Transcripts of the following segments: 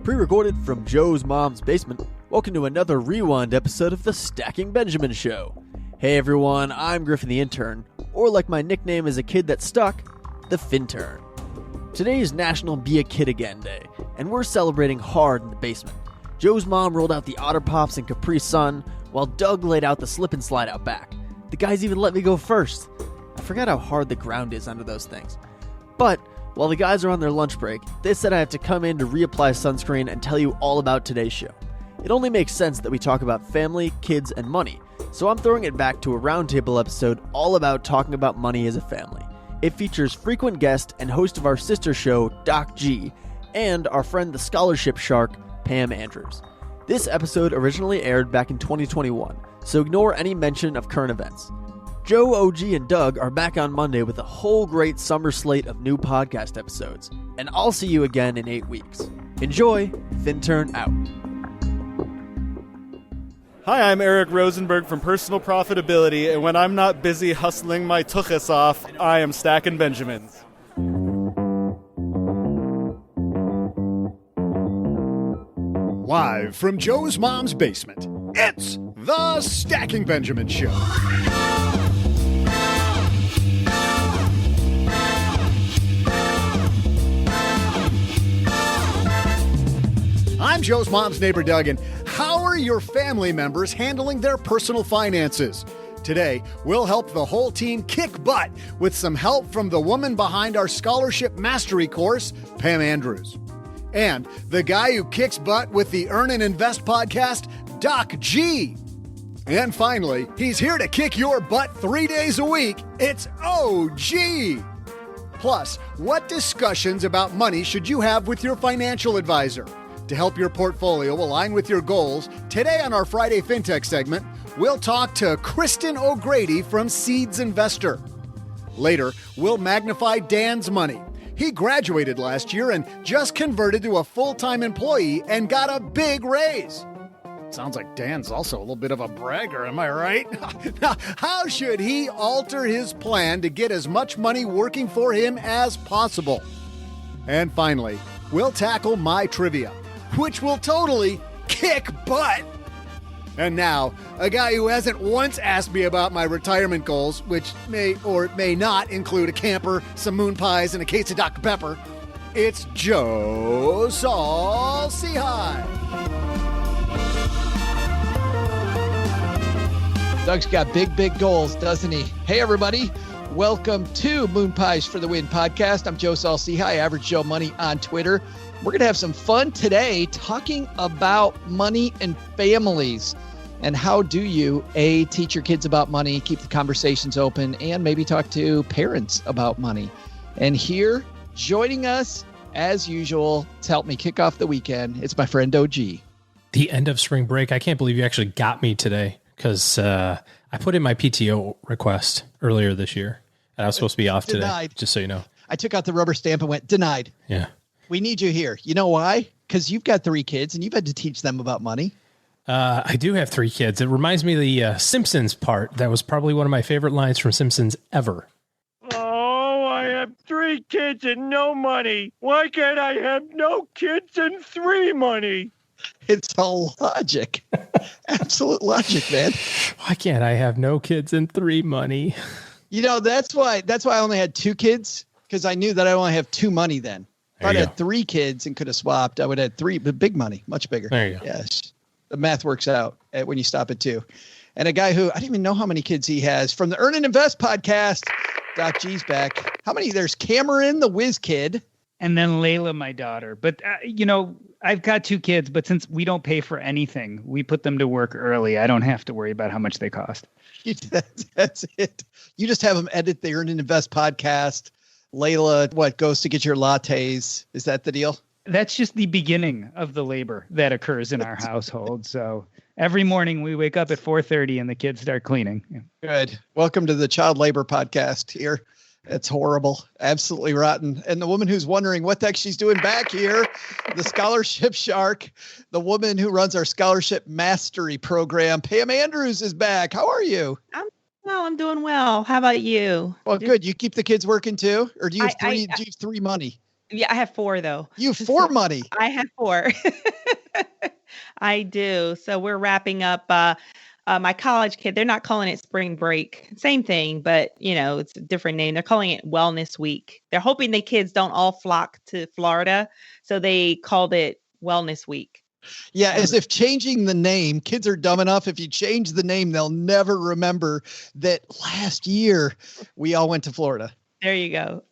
Pre-recorded from Joe's mom's basement, welcome to another rewind episode of the Stacking Benjamin Show. Hey everyone, I'm Griffin the Intern, or like my nickname as a kid that stuck, the Fintern. Today is National Be a Kid Again Day, and we're celebrating hard in the basement. Joe's mom rolled out the Otter Pops and Capri Sun, while Doug laid out the slip and slide out back. The guys even let me go first. I forgot how hard the ground is under those things. But while the guys are on their lunch break, they said I have to come in to reapply sunscreen and tell you all about today's show. It only makes sense that we talk about family, kids, and money, so I'm throwing it back to a roundtable episode all about talking about money as a family. It features frequent guest and host of our sister show, Doc G, and our friend the scholarship shark, Pam Andrews. This episode originally aired back in 2021, so ignore any mention of current events. Joe, OG, and Doug are back on Monday with a whole great summer slate of new podcast episodes, and I'll see you again in 8 weeks. Enjoy, Fintern out. Hi, I'm Eric Rosenberg from Personal Profitability, and when I'm not busy hustling my tuchus off, I am stacking Benjamins. Live from Joe's mom's basement, it's the Stacking Benjamin Show. I'm Joe's mom's neighbor, Doug, and how are your family members handling their personal finances? Today, we'll help the whole team kick butt with some help from the woman behind our scholarship mastery course, Pam Andrews. And the guy who kicks butt with the Earn and Invest podcast, Doc G. And finally, he's here to kick your butt 3 days a week. It's OG. Plus, what discussions about money should you have with your financial advisor? To help your portfolio align with your goals, today on our Friday FinTech segment, we'll talk to Kristen O'Grady from Seeds Investor. Later, we'll magnify Dan's money. He graduated last year and just converted to a full-time employee and got a big raise. Sounds like Dan's also a little bit of a bragger, am I right? Now, how should he alter his plan to get as much money working for him as possible? And finally, we'll tackle my trivia, which will totally kick butt. And now, a guy who hasn't once asked me about my retirement goals, which may or may not include a camper, some moon pies, and a case of Dr. Pepper. It's Joe Saul-Sehy. Doug's got big goals, doesn't he? Hey, everybody. Welcome to Moon Pies for the Win podcast. I'm Joe Saul-Sehy, Average Joe Money on Twitter. We're going to have some fun today talking about money and families and how do you, A, teach your kids about money, keep the conversations open, and maybe talk to parents about money. And here, joining us, as usual, to help me kick off the weekend, it's my friend OG. The end of spring break. I can't believe you actually got me today because I put in my PTO request earlier this year, and I was supposed to be off today, just so you know. I took out the rubber stamp and went, denied. Yeah. We need you here. You know why? Because you've got 3 kids and you've had to teach them about money. I do have 3 kids. It reminds me of the Simpsons part. That was probably one of my favorite lines from Simpsons ever. Oh, I have 3 kids and no money. Why can't I have no kids and 3 money? It's all logic. Absolute logic, man. Why can't I have no kids and 3 money? You know, that's why I only had 2 kids, because I knew that I only have 2 money then. If I'd had 3 kids and could have swapped, I would have had 3, but big money, much bigger. There you go. Yes. The math works out when you stop at 2. And a guy who, I didn't even know how many kids he has, from the Earn and Invest podcast, Doc G's back. How many? There's Cameron, the whiz kid. And then Layla, my daughter. But, I've got 2 kids, but since we don't pay for anything, we put them to work early. I don't have to worry about how much they cost. That's it. You just have them edit the Earn and Invest podcast. Layla, goes to get your lattes? Is that the deal? That's just the beginning of the labor that occurs in our household. So every morning we wake up at 4:30 and the kids start cleaning. Good. Welcome to the child labor podcast here. It's horrible. Absolutely rotten. And the woman who's wondering what the heck she's doing back here, the scholarship shark, the woman who runs our scholarship mastery program, Pam Andrews, is back. How are you? I'm doing well. How about you? Well, good. You keep the kids working too? Or do you have 3 money? Yeah, I have 4 though. You have 4 money. I have 4. I do. So we're wrapping up my college kid. They're not calling it spring break. Same thing, but it's a different name. They're calling it Wellness Week. They're hoping the kids don't all flock to Florida. So they called it Wellness Week. Yeah, as if changing the name, kids are dumb enough. If you change the name, they'll never remember that last year we all went to Florida. There you go.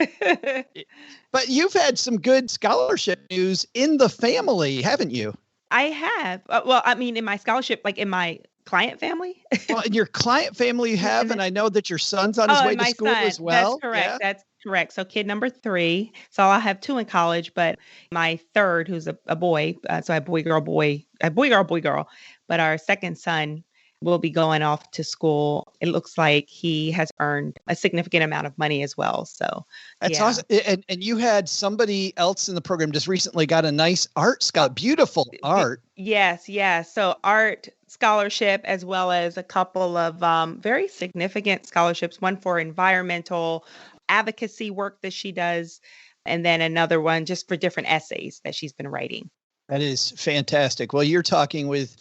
But you've had some good scholarship news in the family, haven't you? I have. Well, I mean, in my scholarship, like in my client family. Well, in your client family you have, and I know that your son's on his way to school as well. That's correct. Yeah? That's correct. So kid number 3. So I'll have 2 in college, but my third, who's a boy, so I have boy, girl. But our second son will be going off to school. It looks like he has earned a significant amount of money as well. So that's awesome. And you had somebody else in the program just recently got a nice art scholarship, beautiful art. Yes. So art scholarship, as well as a couple of very significant scholarships, one for environmental advocacy work that she does, and then another one just for different essays that she's been writing. That is fantastic. Well, you're talking with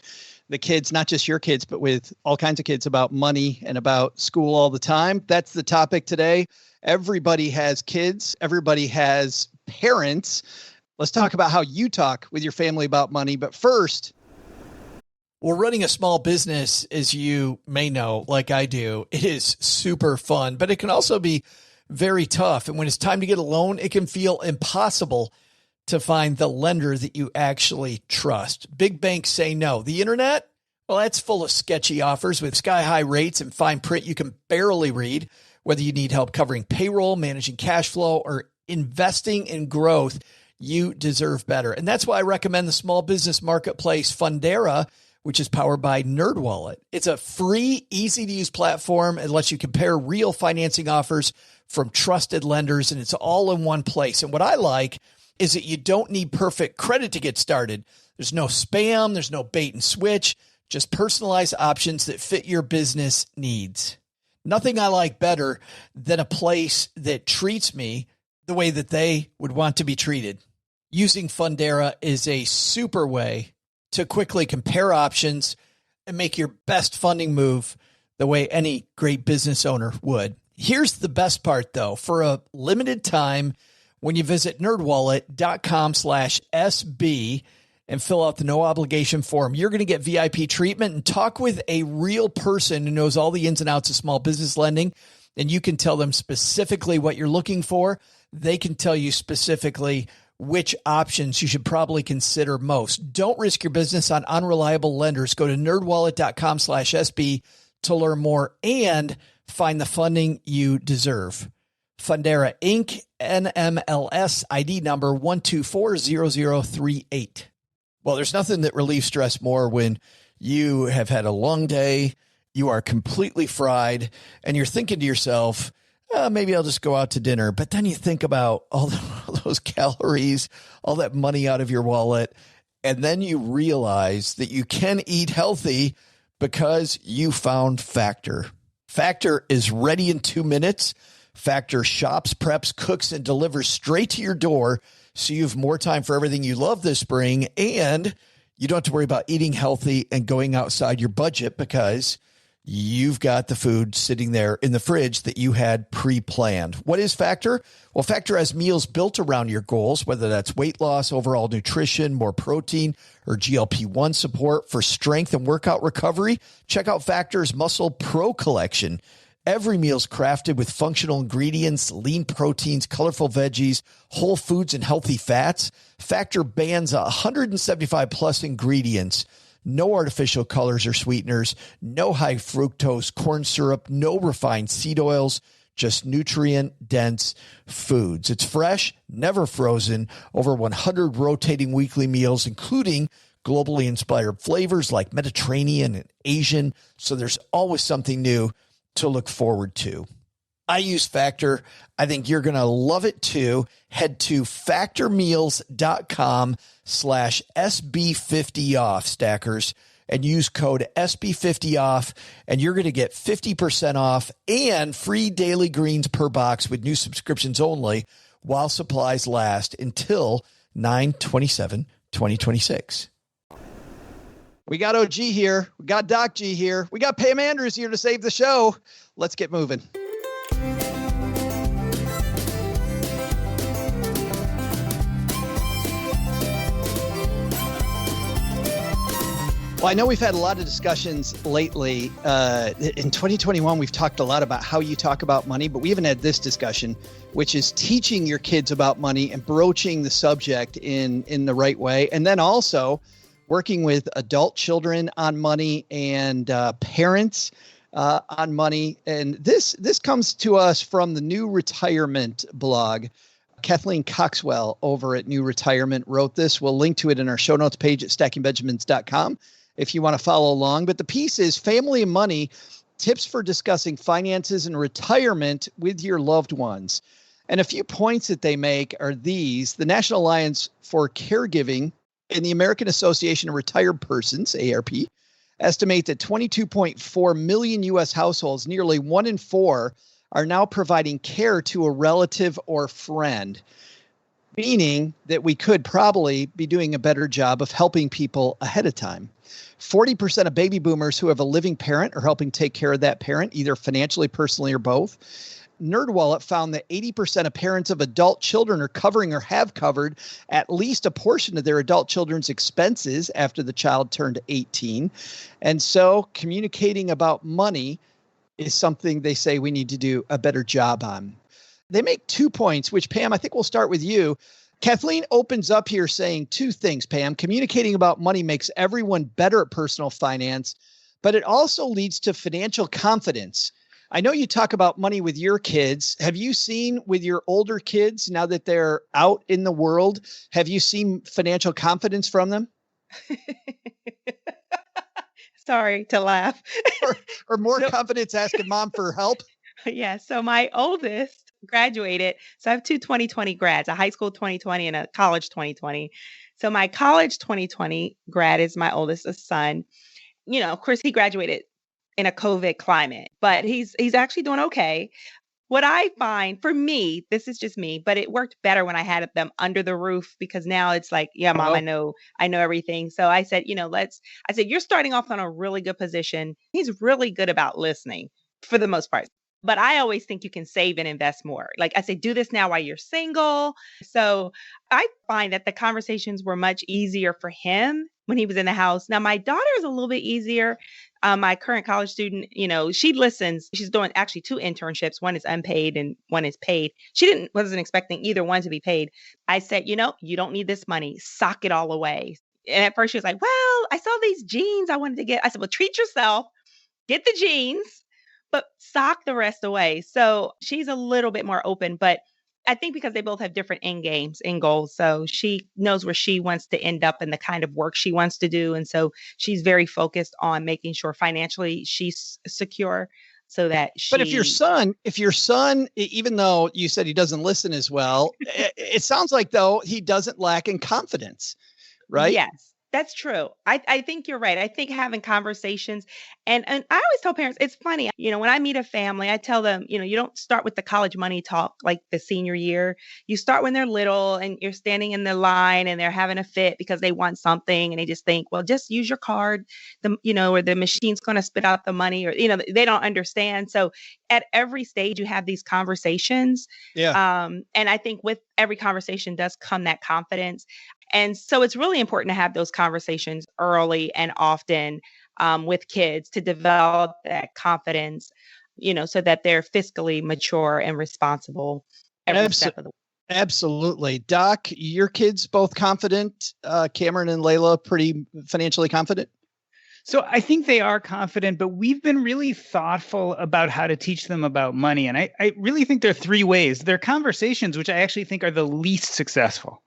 the kids, not just your kids, but with all kinds of kids about money and about school all the time. That's the topic today. Everybody has kids. Everybody has parents. Let's talk about how you talk with your family about money. But first, well, running a small business, as you may know, like I do, it is super fun, but it can also be very tough. And when it's time to get a loan, it can feel impossible to find the lender that you actually trust. Big banks say no. The internet, well, that's full of sketchy offers with sky-high rates and fine print you can barely read. Whether you need help covering payroll, managing cash flow, or investing in growth, you deserve better. And that's why I recommend the small business marketplace Fundera, which is powered by NerdWallet. It's a free, easy-to-use platform. It lets you compare real financing offers from trusted lenders, and it's all in one place. And what I like is that you don't need perfect credit to get started. There's no spam, there's no bait and switch, just personalized options that fit your business needs. Nothing I like better than a place that treats me the way that they would want to be treated. Using Fundera is a super way to quickly compare options and make your best funding move the way any great business owner would. Here's the best part, though. For a limited time, when you visit nerdwallet.com/SB and fill out the no obligation form, you're going to get VIP treatment and talk with a real person who knows all the ins and outs of small business lending. And you can tell them specifically what you're looking for. They can tell you specifically which options you should probably consider most. Don't risk your business on unreliable lenders. Go to nerdwallet.com/SB to learn more and find the funding you deserve. Fundera Inc., NMLS ID number 1240038. Well, there's nothing that relieves stress more when you have had a long day, you are completely fried, and you're thinking to yourself, maybe I'll just go out to dinner. But then you think about all those calories, all that money out of your wallet, and then you realize that you can eat healthy because you found Factor. Factor is ready in 2 minutes. Factor shops, preps, cooks, and delivers straight to your door, so you have more time for everything you love this spring, and you don't have to worry about eating healthy and going outside your budget because you've got the food sitting there in the fridge that you had pre-planned. What is Factor? Well, Factor has meals built around your goals, whether that's weight loss, overall nutrition, more protein, or GLP-1 support for strength and workout recovery. Check out Factor's Muscle Pro collection. Every meal's crafted with functional ingredients, lean proteins, colorful veggies, whole foods, and healthy fats. Factor bans 175 plus ingredients. No artificial colors or sweeteners, no high fructose corn syrup, no refined seed oils, just nutrient-dense foods. It's fresh, never frozen, over 100 rotating weekly meals, including globally inspired flavors like Mediterranean and Asian, so there's always something new to look forward to. I use Factor. I think you're going to love it too. Head to factormeals.com/SB50off, stackers, and use code SB50off, and you're going to get 50% off and free daily greens per box with new subscriptions only while supplies last until 9/27/2026. We got OG here. We got Doc G here. We got Pam Andrews here to save the show. Let's get moving. Well, I know we've had a lot of discussions lately. In 2021, we've talked a lot about how you talk about money, but we haven't had this discussion, which is teaching your kids about money and broaching the subject in the right way. And then also working with adult children on money and parents on money. And this comes to us from the New Retirement blog. Kathleen Coxwell over at New Retirement wrote this. We'll link to it in our show notes page at stackingbenjamins.com if you want to follow along. But the piece is Family and Money, Tips for Discussing Finances and Retirement with Your Loved Ones. And a few points that they make are these. The National Alliance for Caregiving and the American Association of Retired Persons, ARP, estimate that 22.4 million U.S. households, nearly 1 in 4, are now providing care to a relative or friend, meaning that we could probably be doing a better job of helping people ahead of time. 40% of baby boomers who have a living parent are helping take care of that parent, either financially, personally, or both. NerdWallet found that 80% of parents of adult children are covering or have covered at least a portion of their adult children's expenses after the child turned 18. And so communicating about money is something they say we need to do a better job on. They make 2 points, which, Pam, I think we'll start with you. Kathleen opens up here saying 2 things, Pam. Communicating about money makes everyone better at personal finance, but it also leads to financial confidence. I know you talk about money with your kids. Have you seen with your older kids, now that they're out in the world, have you seen financial confidence from them? Sorry to laugh. or more confidence asking mom for help? Yeah. So my oldest graduated. So I have 2 2020 grads, a high school 2020 and a college 2020. So my college 2020 grad is my oldest son. You know, of course, he graduated in a COVID climate, but he's actually doing okay. What I find for me, this is just me, but it worked better when I had them under the roof, because now it's like, yeah, mom, I know everything. So I said, I said, you're starting off on a really good position. He's really good about listening for the most part. But I always think you can save and invest more. Like I say, do this now while you're single. So I find that the conversations were much easier for him when he was in the house. Now, my daughter is a little bit easier. My current college student, she listens. She's doing actually 2 internships. One is unpaid and one is paid. She wasn't expecting either one to be paid. I said, you don't need this money. Sock it all away. And at first she was like, well, I saw these jeans I wanted to get. I said, well, treat yourself. Get the jeans, but sock the rest away. So she's a little bit more open, but I think because they both have different end games and goals. So she knows where she wants to end up and the kind of work she wants to do. And so she's very focused on making sure financially she's secure so that she. But if your son, even though you said he doesn't listen as well, it sounds like, though, he doesn't lack in confidence, right? Yes. That's true. I think you're right. I think having conversations and I always tell parents, it's funny, when I meet a family, I tell them, you don't start with the college money talk like the senior year. You start when they're little and you're standing in the line and they're having a fit because they want something and they just think, well, just use your card, or the machine's going to spit out the money, or, they don't understand. So at every stage you have these conversations. Yeah. And I think with every conversation does come that confidence. And so it's really important to have those conversations early and often with kids to develop that confidence, so that they're fiscally mature and responsible every step of the way. Absolutely. Doc, your kids both confident? Cameron and Layla, pretty financially confident? So I think they are confident, but we've been really thoughtful about how to teach them about money. And I really think there are 3 ways. There are conversations, which I actually think are the least successful.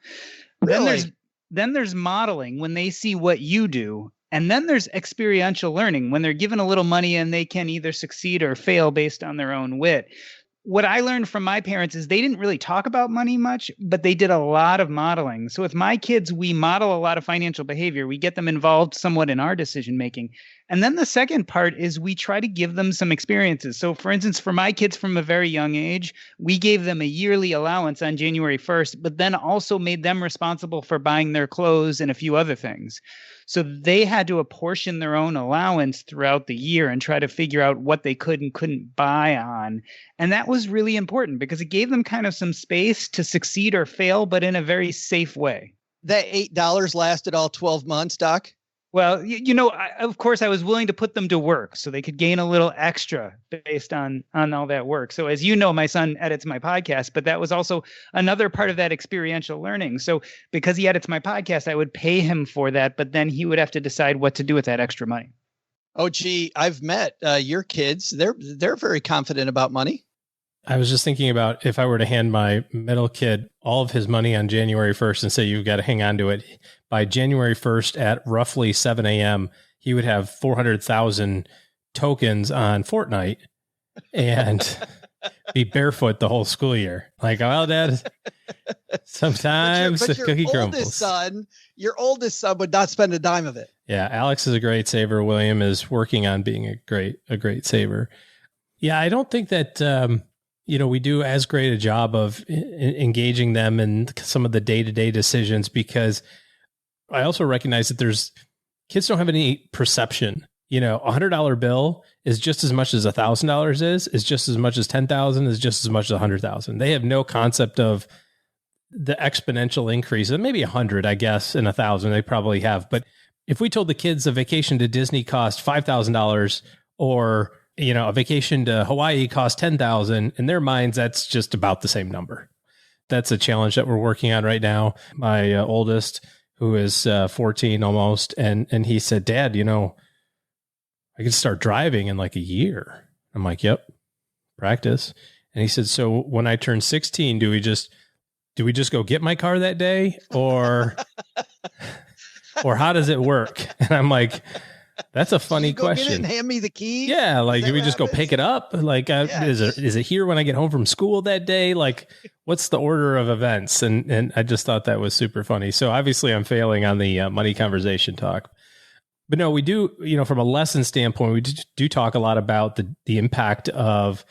Really? Then there's modeling when they see what you do. And then there's experiential learning when they're given a little money and they can either succeed or fail based on their own wit. what I learned from my parents is they didn't really talk about money much, but they did a lot of modeling. So with my kids, we model a lot of financial behavior. We get them involved somewhat in our decision making. And then the second part is we try to give them some experiences. So for instance, for my kids from a very young age, we gave them a yearly allowance on January 1st, but then also made them responsible for buying their clothes and a few other things. So they had to apportion their own allowance throughout the year and try to figure out what they could and couldn't buy on. And that was really important because it gave them kind of some space to succeed or fail, but in a very safe way. That $8 lasted all 12 months, Doc? Well, of course, I was willing to put them to work so they could gain a little extra based on all that work. So as you know, my son edits my podcast, but that was also another part of that experiential learning. So because he edits my podcast, I would pay him for that, but then he would have to decide what to do with that extra money. Oh, gee, I've met your kids. They're very confident about money. I was just thinking about if I were to hand my middle kid all of his money on January 1st and say, you've got to hang on to it. By January 1st at roughly 7 a.m., he would have 400,000 tokens on Fortnite and be barefoot the whole school year. Like, well, Dad, sometimes the cookie crumbles. Your oldest son would not spend a dime of it. Yeah, Alex is a great saver. William is working on being a great saver. Yeah, I don't think that we do as great a job of engaging them in some of the day-to-day decisions, because I also recognize that kids don't have any perception. A $100 bill is just as much as $1,000 is just as much as 10,000 is just as much as 100,000. They have no concept of the exponential increase. And maybe 100, I guess, and 1,000 they probably have. But if we told the kids a vacation to Disney cost $5,000 or a vacation to Hawaii costs $10,000, in their minds, that's just about the same number. That's a challenge that we're working on right now. My oldest, who is 14 almost, and he said, Dad, I could start driving in like a year. I'm like, yep, practice. And he said, so when I turn 16, do we just go get my car that day, or how does it work? And I'm like, that's a funny question. Get it and hand me the key. Yeah, like, do we just go pick it up? Like, is it here when I get home from school that day? Like, what's the order of events? And I just thought that was super funny. So obviously, I'm failing on the money conversation talk, but no, we do. From a lesson standpoint, we do talk a lot about the impact of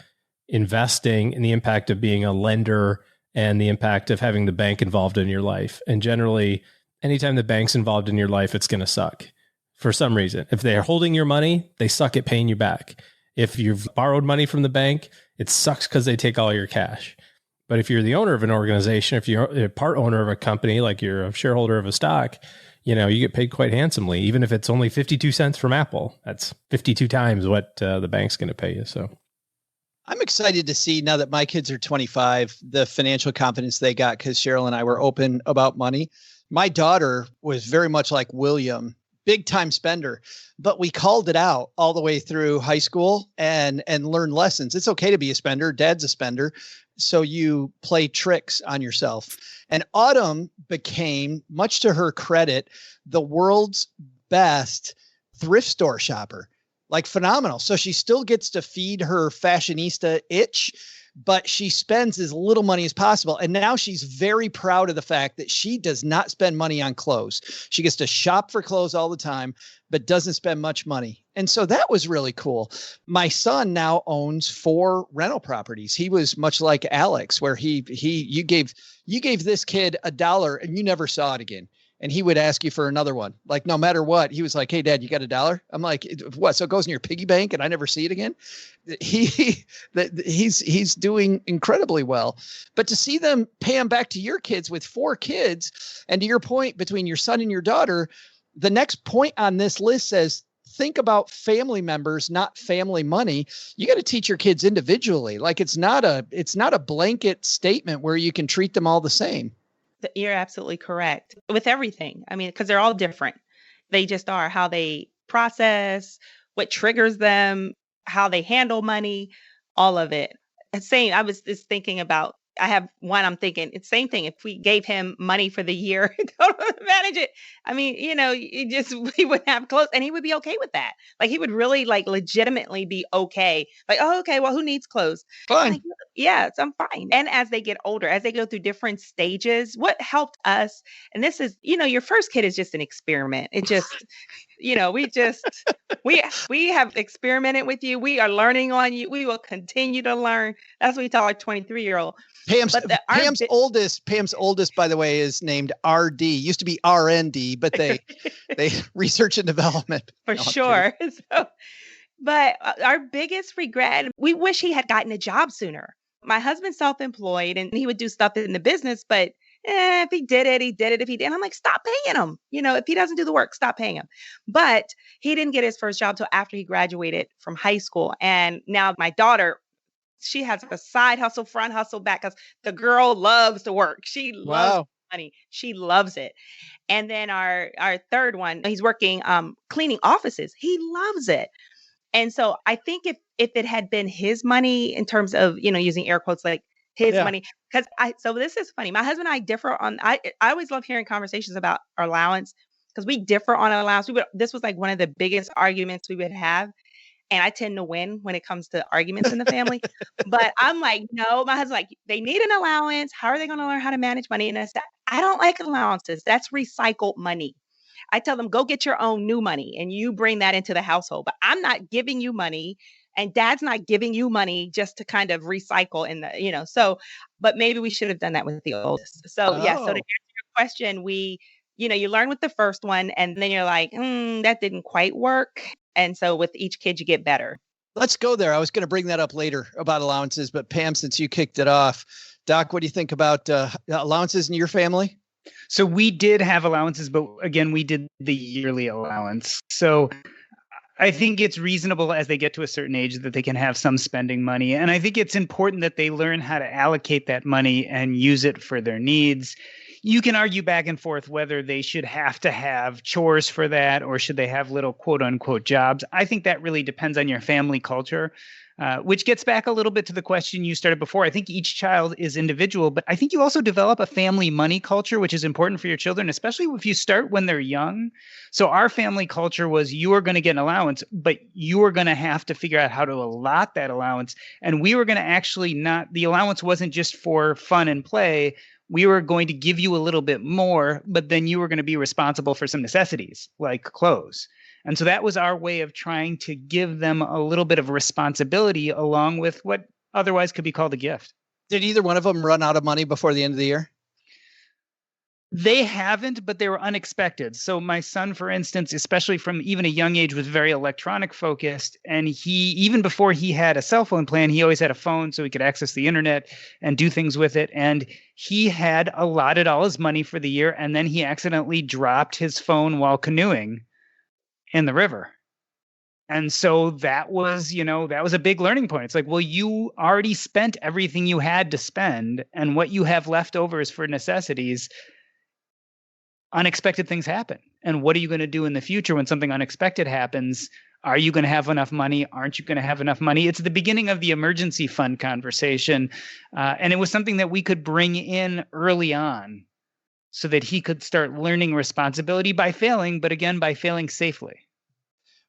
investing and the impact of being a lender and the impact of having the bank involved in your life. And generally, anytime the bank's involved in your life, it's going to suck. For some reason, if they're holding your money, they suck at paying you back. If you've borrowed money from the bank, it sucks because they take all your cash. But if you're the owner of an organization, if you're a part owner of a company, like you're a shareholder of a stock, you get paid quite handsomely. Even if it's only 52 cents from Apple, that's 52 times what the bank's going to pay you. So I'm excited to see, now that my kids are 25, the financial confidence they got, because Cheryl and I were open about money. My daughter was very much like William, big time spender, but we called it out all the way through high school and learned lessons. It's okay to be a spender. Dad's a spender. So you play tricks on yourself. And Autumn became, much to her credit, the world's best thrift store shopper. Like, phenomenal. So she still gets to feed her fashionista itch, but she spends as little money as possible. And now she's very proud of the fact that she does not spend money on clothes. She gets to shop for clothes all the time, but doesn't spend much money. And so that was really cool. My son now owns 4 rental properties. He was much like Alex, where you gave this kid $1 and you never saw it again. And he would ask you for another one. Like, no matter what, he was like, hey, Dad, you got $1? I'm like, what? So it goes in your piggy bank and I never see it again? He's doing incredibly well. But to see them pay him back to your kids with 4 kids, and to your point, between your son and your daughter, the next point on this list says, think about family members, not family money. You got to teach your kids individually. Like, it's not a blanket statement where you can treat them all the same. You're absolutely correct with everything. I mean, because they're all different. They just are. How they process, what triggers them, how they handle money, all of it. Same. I was just thinking about I have one, I'm thinking it's the same thing. If we gave him money for the year to manage it, I mean, we would have clothes and he would be okay with that. Like he would really like legitimately be okay. Like, oh, okay, well, who needs clothes? Fine. Like, yes, I'm fine. And as they get older, as they go through different stages, what helped us, and this is, your first kid is just an experiment. It just, we have experimented with you. We are learning on you. We will continue to learn. That's what we tell our 23-year-old. Pam's oldest, by the way, is named RD. Used to be RND, but they research and development. For sure. But our biggest regret, we wish he had gotten a job sooner. My husband's self-employed and he would do stuff in the business, but if he did it, he did it. If he didn't, I'm like, stop paying him. If he doesn't do the work, stop paying him. But he didn't get his first job till after he graduated from high school. And now my daughter, she has a side hustle, front hustle, back hustle. The girl loves to work. She loves money. She loves it. And then our third one, he's working cleaning offices. He loves it. And so I think if it had been his money in terms of, using air quotes, like his money, so this is funny. My husband and I differ on, I always love hearing conversations about our allowance because we differ on our allowance. This was like one of the biggest arguments we would have. And I tend to win when it comes to arguments in the family. But I'm like, no, my husband's like, they need an allowance. How are they going to learn how to manage money? And I said, I don't like allowances. That's recycled money. I tell them, go get your own new money and you bring that into the household. But I'm not giving you money and dad's not giving you money just to kind of recycle in the, so, but maybe we should have done that with the oldest. So yeah, so to answer your question, you learn with the first one and then you're like, that didn't quite work. And so with each kid, you get better. Let's go there. I was going to bring that up later about allowances, but Pam, since you kicked it off, Doc, what do you think about allowances in your family? So we did have allowances, but again, we did the yearly allowance. So I think it's reasonable as they get to a certain age that they can have some spending money. And I think it's important that they learn how to allocate that money and use it for their needs. You can argue back and forth whether they should have to have chores for that or should they have little quote unquote jobs. I think that really depends on your family culture, which gets back a little bit to the question you started before. I think each child is individual, but I think you also develop a family money culture, which is important for your children, especially if you start when they're young. So our family culture was you are going to get an allowance, but you are going to have to figure out how to allot that allowance. And we were going to actually the allowance wasn't just for fun and play. We were going to give you a little bit more, but then you were going to be responsible for some necessities like clothes. And so that was our way of trying to give them a little bit of responsibility along with what otherwise could be called a gift. Did either one of them run out of money before the end of the year? They haven't, but they were unexpected. So my son, for instance, especially from even a young age, was very electronic focused. And even before he had a cell phone plan, he always had a phone so he could access the internet and do things with it. And he had allotted all his money for the year. And then he accidentally dropped his phone while canoeing in the river. And so that was a big learning point. It's like, well, you already spent everything you had to spend. And what you have left over is for necessities. Unexpected things happen. And what are you going to do in the future when something unexpected happens? Are you going to have enough money? Aren't you going to have enough money? It's the beginning of the emergency fund conversation. And it was something that we could bring in early on so that he could start learning responsibility by failing, but again, by failing safely.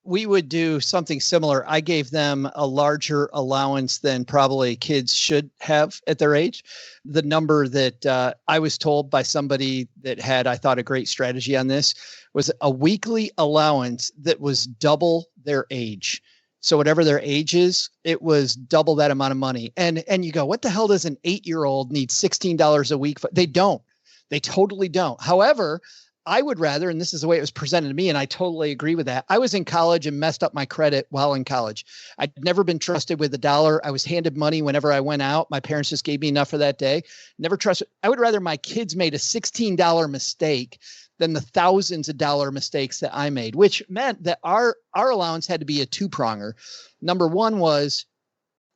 We would do something similar. I gave them a larger allowance than probably kids should have at their age. The number that I was told by somebody that had, I thought, a great strategy on this was a weekly allowance that was double their age. So whatever their age is, it was double that amount of money. And you go, what the hell does an 8-year-old need $16 a week for? They don't. They totally don't. However, I would rather, and this is the way it was presented to me, and I totally agree with that. I was in college and messed up my credit while in college. I'd never been trusted with $1. I was handed money whenever I went out. My parents just gave me enough for that day. Never trusted. I would rather my kids made a $16 mistake than the thousands of dollar mistakes that I made, which meant that our allowance had to be a two-pronger. Number one was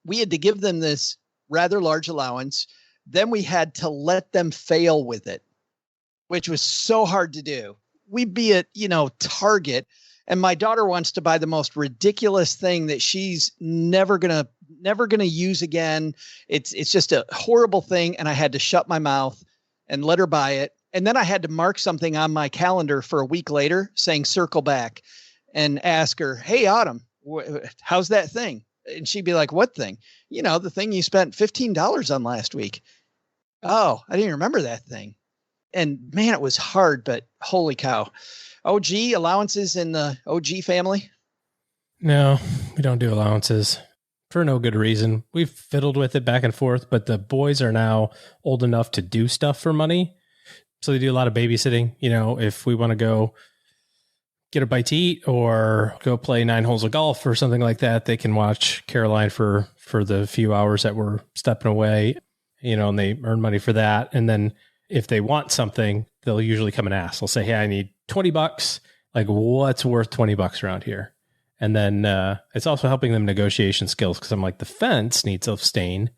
we had to give them this rather large allowance. Then we had to let them fail with it, which was so hard to do. We'd be at, Target, and my daughter wants to buy the most ridiculous thing that she's never going to never going to use again. It's just a horrible thing. And I had to shut my mouth and let her buy it. And then I had to mark something on my calendar for a week later saying circle back and ask her, hey, Autumn, how's that thing? And she'd be like, what thing? You know, the thing you spent $15 on last week. Oh, I didn't remember that thing. And man, it was hard, but holy cow. OG allowances in the OG family? No, we don't do allowances for no good reason. We've fiddled with it back and forth, but the boys are now old enough to do stuff for money. So they do a lot of babysitting. You know, if we want to go get a bite to eat or go play 9 holes of golf or something like that, they can watch Caroline for the few hours that we're stepping away, you know, and they earn money for that. And then if they want something, they'll usually come and ask. They'll say, hey, I need $20. Like, what's worth $20 around here? And then it's also helping them negotiation skills, because I'm like, the fence needs a stain.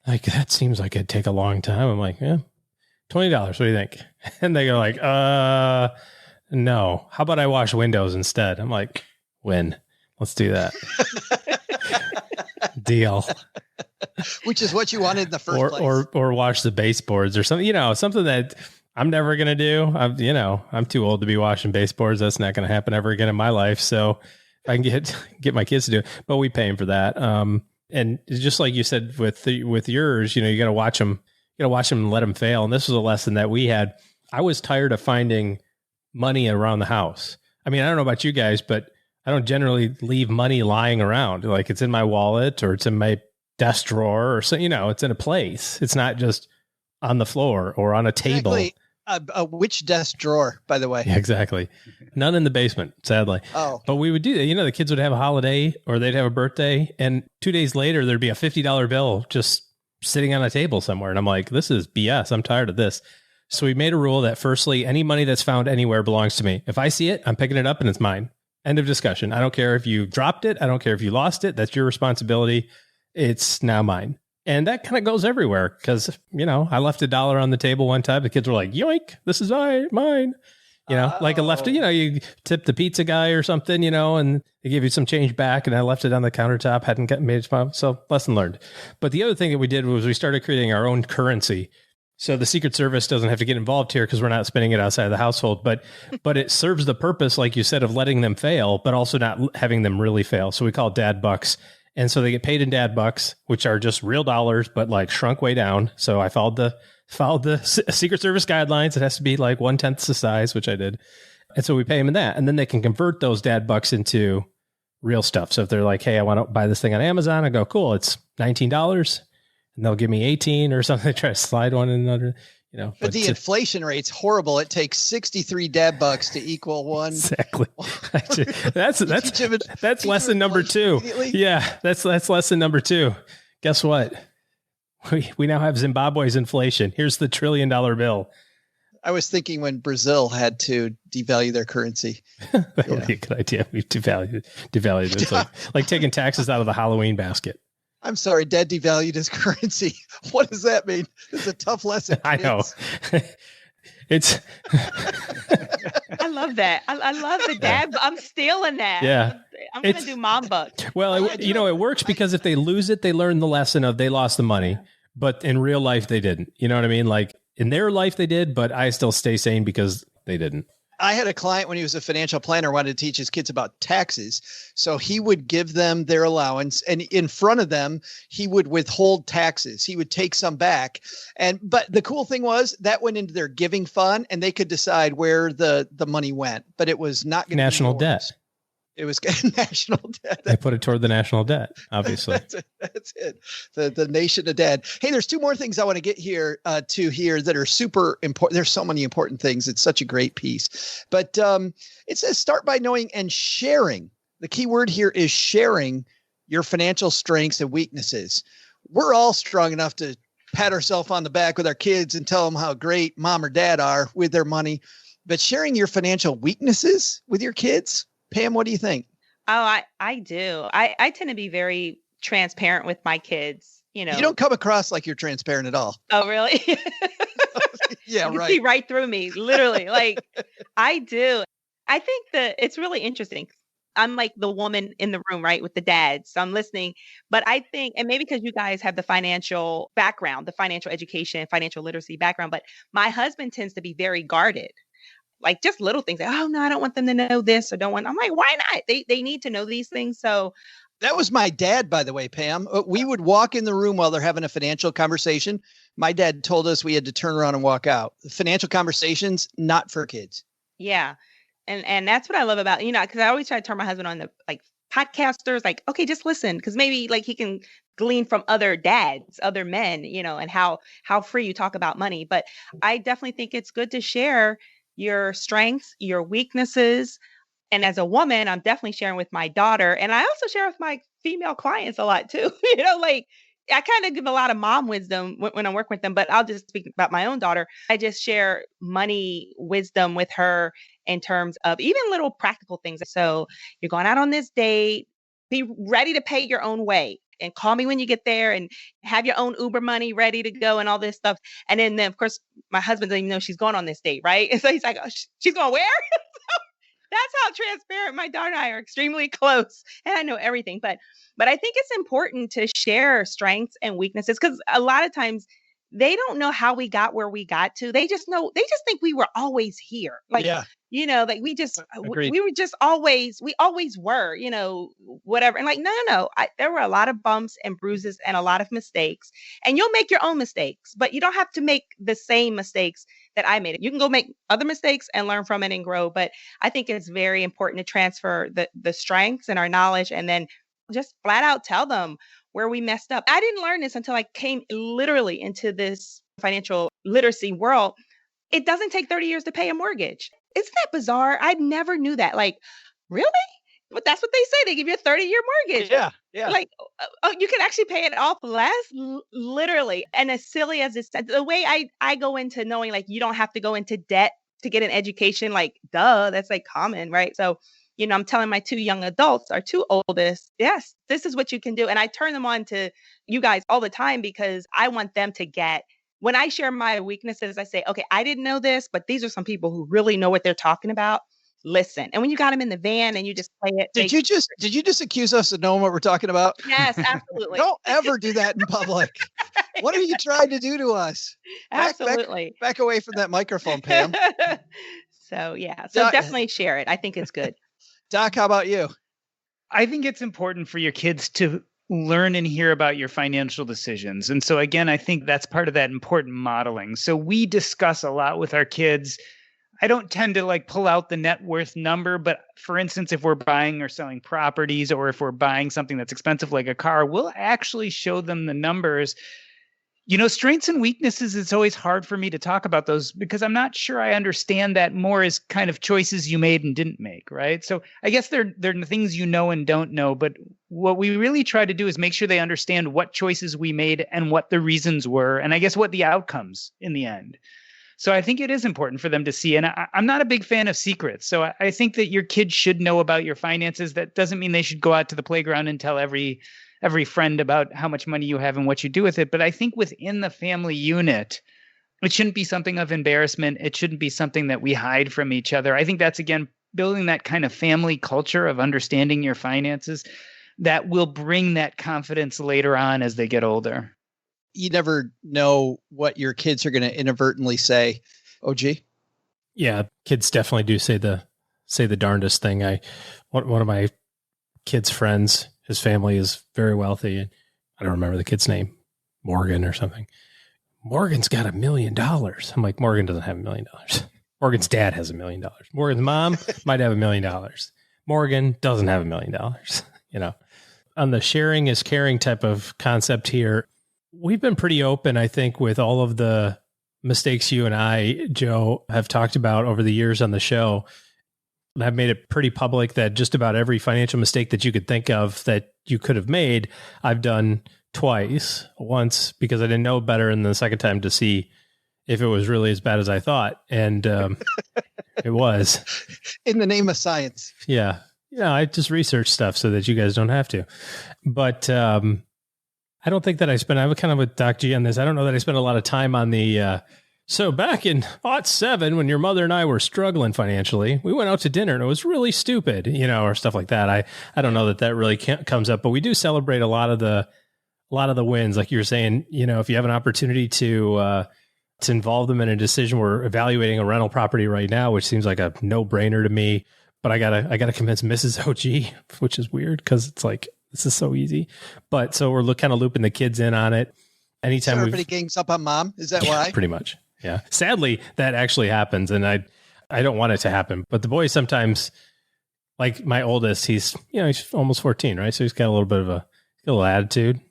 Like, that seems like it'd take a long time. I'm like, yeah, $20. What do you think? And they go like, no. How about I wash windows instead? I'm like, when? Let's do that. Deal. Which is what you wanted in the first place. Or wash the baseboards or something, you know, something that I'm never going to do. I'm too old to be washing baseboards. That's not going to happen ever again in my life. So I can get my kids to do it, but we pay them for that. And just like you said, with yours, you know, you got to watch them and let them fail. And this was a lesson that we had. I was tired of finding money around the house. I mean, I don't know about you guys, but I don't generally leave money lying around. Like, it's in my wallet or it's in my desk drawer or so, you know, it's in a place. It's not just on the floor or on a table. Exactly. Which desk drawer, by the way? Yeah, exactly. None in the basement, sadly. Oh. But we would do that. You know, the kids would have a holiday or they'd have a birthday, and 2 days later, there'd be a $50 bill just sitting on a table somewhere. And I'm like, this is BS. I'm tired of this. So we made a rule that, firstly, any money that's found anywhere belongs to me. If I see it, I'm picking it up and it's mine. End of discussion. I don't care if you dropped it. I don't care if you lost it. That's your responsibility. It's now mine. And that kind of goes everywhere, because, you know, I left $1 on the table one time. The kids were like, yoink, this is mine. You know, like I left it, you know, you tip the pizza guy or something, you know, and they give you some change back, and I left it on the countertop, hadn't made it. So lesson learned. But the other thing that we did was we started creating our own currency. So the Secret Service doesn't have to get involved here because we're not spending it outside of the household, but it serves the purpose, like you said, of letting them fail, but also not having them really fail. So we call it dad bucks. And so they get paid in dad bucks, which are just real dollars, but like shrunk way down. So I followed the Secret Service guidelines. It has to be like 1/10 the size, which I did. And so we pay them in that. And then they can convert those dad bucks into real stuff. So if they're like, hey, I want to buy this thing on Amazon, I go, cool, it's $19. And they'll give me 18 or something. They try to slide one in another, you know. But the inflation rate's horrible. It takes 63 dad bucks to equal one. Exactly. That's lesson number 2. Yeah, that's lesson number 2. Guess what? We now have Zimbabwe's inflation. Here's the $1 trillion bill. I was thinking when Brazil had to devalue their currency. That would be a good idea. We've devalued it. It's like taking taxes out of the Halloween basket. I'm sorry, Dad devalued his currency. What does that mean? It's a tough lesson. I know. It's. I love that. I love the dad. I'm stealing that. Yeah. I'm going to do mom buck. Well, it works because if they lose it, they learn the lesson of they lost the money, but in real life, they didn't. You know what I mean? Like in their life, they did, but I still stay sane because they didn't. I had a client when he was a financial planner wanted to teach his kids about taxes. So he would give them their allowance, and in front of them, he would withhold taxes. He would take some back. But the cool thing was that went into their giving fund, and they could decide where the money went, but it was not going to national debt. It was national debt. They put it toward the national debt, obviously. That's it. The nation of debt. Hey, there's 2 more things I want to get here that are super important. There's so many important things. It's such a great piece. But it says start by knowing and sharing. The key word here is sharing your financial strengths and weaknesses. We're all strong enough to pat ourselves on the back with our kids and tell them how great mom or dad are with their money. But sharing your financial weaknesses with your kids, Pam, what do you think? Oh, I do. I tend to be very transparent with my kids. You know, you don't come across like you're transparent at all. Oh, really? Yeah, you right. See right through me, literally. Like I do. I think that it's really interesting. I'm like the woman in the room, right, with the dads. So I'm listening. But I think, and maybe because you guys have the financial background, the financial education, financial literacy background, but my husband tends to be very guarded. Like just little things. Like, oh no, I don't want them to know this or don't want. I'm like, why not? They need to know these things. So that was my dad, by the way, Pam. We would walk in the room while they're having a financial conversation. My dad told us we had to turn around and walk out. Financial conversations, not for kids. Yeah. And that's what I love about, because I always try to turn my husband on the like podcasters, like, okay, just listen. Because maybe like he can glean from other dads, other men, and how free you talk about money. But I definitely think it's good to share your strengths, your weaknesses. And as a woman, I'm definitely sharing with my daughter. And I also share with my female clients a lot too. Like I kind of give a lot of mom wisdom when I'm working with them, but I'll just speak about my own daughter. I just share money wisdom with her in terms of even little practical things. So you're going out on this date, be ready to pay your own way and call me when you get there and have your own Uber money ready to go and all this stuff. And then of course, my husband doesn't even know she's going on this date, right? And so he's like, oh, she's going where? That's how transparent my daughter and I are extremely close. And I know everything. But I think it's important to share strengths and weaknesses because a lot of times they don't know how we got where we got to. They just think we were always here. Like, like we were just always, we always were, whatever. And like, no. There were a lot of bumps and bruises and a lot of mistakes. And you'll make your own mistakes, but you don't have to make the same mistakes that I made. You can go make other mistakes and learn from it and grow. But I think it's very important to transfer the strengths and our knowledge and then just flat out tell them where we messed up. I didn't learn this until I came literally into this financial literacy world. It doesn't take 30 years to pay a mortgage. Isn't that bizarre? I never knew that. Like, really? But that's what they say. They give you a 30-year mortgage. Yeah. Like, you can actually pay it off less, literally. And as silly as it's, the way I go into knowing, like, you don't have to go into debt to get an education, like, duh, that's like common, right? So, I'm telling my two young adults, our two oldest, yes, this is what you can do. And I turn them on to you guys all the time because I want them to get, when I share my weaknesses, I say, okay, I didn't know this, but these are some people who really know what they're talking about. Listen. And when you got them in the van and you just play it. Did you just accuse us of knowing what we're talking about? Yes, absolutely. Don't ever do that in public. What are you trying to do to us? Absolutely. Back away from that microphone, Pam. So definitely share it. I think it's good. Doc, how about you? I think it's important for your kids to learn and hear about your financial decisions. And so again, I think that's part of that important modeling. So we discuss a lot with our kids. I don't tend to like pull out the net worth number, but for instance, if we're buying or selling properties or if we're buying something that's expensive like a car, we'll actually show them the numbers. Strengths and weaknesses, it's always hard for me to talk about those because I'm not sure I understand that more as kind of choices you made and didn't make, right? So I guess they're things you know and don't know, but what we really try to do is make sure they understand what choices we made and what the reasons were, and I guess what the outcomes in the end. So I think it is important for them to see, and I'm not a big fan of secrets. So I think that your kids should know about your finances. That doesn't mean they should go out to the playground and tell every friend about how much money you have and what you do with it. But I think within the family unit, it shouldn't be something of embarrassment. It shouldn't be something that we hide from each other. I think that's, again, building that kind of family culture of understanding your finances that will bring that confidence later on as they get older. You never know what your kids are going to inadvertently say. OG? Yeah, kids definitely do say the darndest thing. One of my kids' friends, his family is very wealthy, and I don't remember the kid's name, Morgan or something. Morgan's got $1 million. I'm like, Morgan doesn't have $1 million. Morgan's dad has $1 million. Morgan's mom might have $1 million. Morgan doesn't have $1 million. On the sharing is caring type of concept here, we've been pretty open, I think, with all of the mistakes you and I, Joe, have talked about over the years on the show. I've made it pretty public that just about every financial mistake that you could think of that you could have made, I've done twice. Once because I didn't know better, and the second time to see if it was really as bad as I thought. And it was. In the name of science. Yeah. I just researched stuff so that you guys don't have to. But I don't think that I'm kind of with Doc G on this. I don't know that I spent a lot of time on the So back in '07, when your mother and I were struggling financially, we went out to dinner and it was really stupid, or stuff like that. I don't know that really comes up, but we do celebrate a lot of the wins. Like you were saying, if you have an opportunity to involve them in a decision, we're evaluating a rental property right now, which seems like a no brainer to me, but I gotta convince Mrs. OG, which is weird because it's like, this is so easy. But so we're kind of looping the kids in on it. Anytime so everybody gangs up on mom. Is that why? Pretty much. Yeah. Sadly, that actually happens, and I don't want it to happen. But the boys sometimes, like my oldest, he's almost 14, right? So he's got a little bit of a little attitude,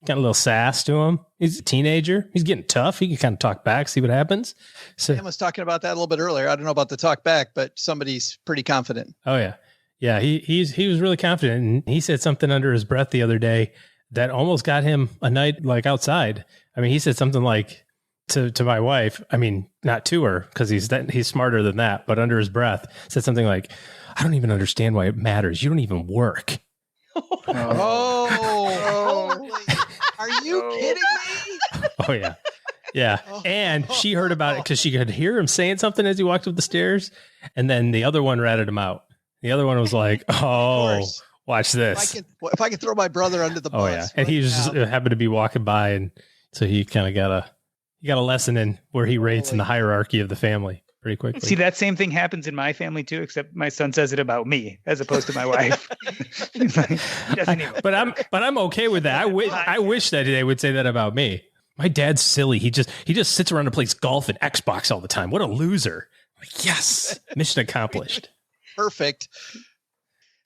got a little sass to him. He's a teenager. He's getting tough. He can kind of talk back, see what happens. So Pam was talking about that a little bit earlier. I don't know about the talk back, but somebody's pretty confident. Oh yeah, yeah. He was really confident, and he said something under his breath the other day that almost got him a night like outside. I mean, he said something like to my wife, I mean, not to her, because he's smarter than that, but under his breath said something like, "I don't even understand why it matters. You don't even work." Oh, are you kidding me? Oh yeah. Yeah. And she heard about it because she could hear him saying something as he walked up the stairs. And then the other one ratted him out. The other one was like, "Oh, watch this." If I could throw my brother under the bus. Oh yeah. And he just happened to be walking by, and so he kind of got a lesson in where he rates in the hierarchy of the family pretty quickly. See, that same thing happens in my family too, except my son says it about me as opposed to my wife. He's like, he doesn't even. But I'm okay with that. I wish that they would say that about me. My dad's silly. He just sits around and plays golf and Xbox all the time. What a loser. Like, yes, mission accomplished. Perfect.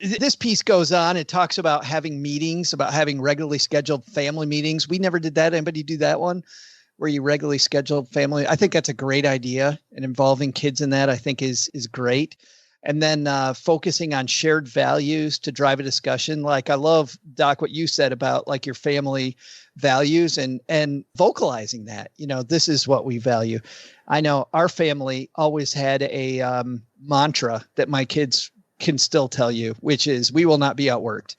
This piece goes on. It talks about having meetings, about having regularly scheduled family meetings. We never did that. Anybody do that one where you regularly schedule family? I think that's a great idea, and involving kids in that I think is great. And then focusing on shared values to drive a discussion. Like I love, Doc, what you said about like your family values and vocalizing that, this is what we value. I know our family always had a mantra that my kids can still tell you, which is we will not be outworked.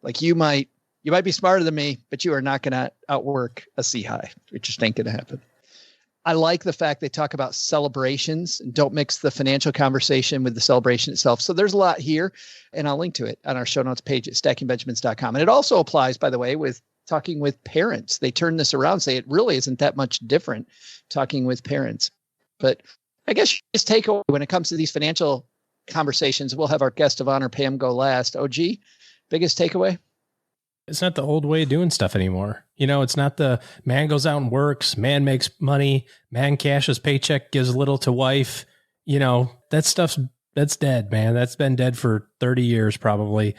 Like you might be smarter than me, but you are not going to outwork a C-high, which just ain't going to happen. I like the fact they talk about celebrations and don't mix the financial conversation with the celebration itself. So there's a lot here, and I'll link to it on our show notes page at stackingbenjamins.com. And it also applies, by the way, with talking with parents. They turn this around, say it really isn't that much different talking with parents. But I guess just take away when it comes to these financial conversations, we'll have our guest of honor, Pam, go last. OG, biggest takeaway? It's not the old way of doing stuff anymore. It's not the man goes out and works, man makes money, man cashes paycheck, gives little to wife. That's dead, man. That's been dead for 30 years, probably.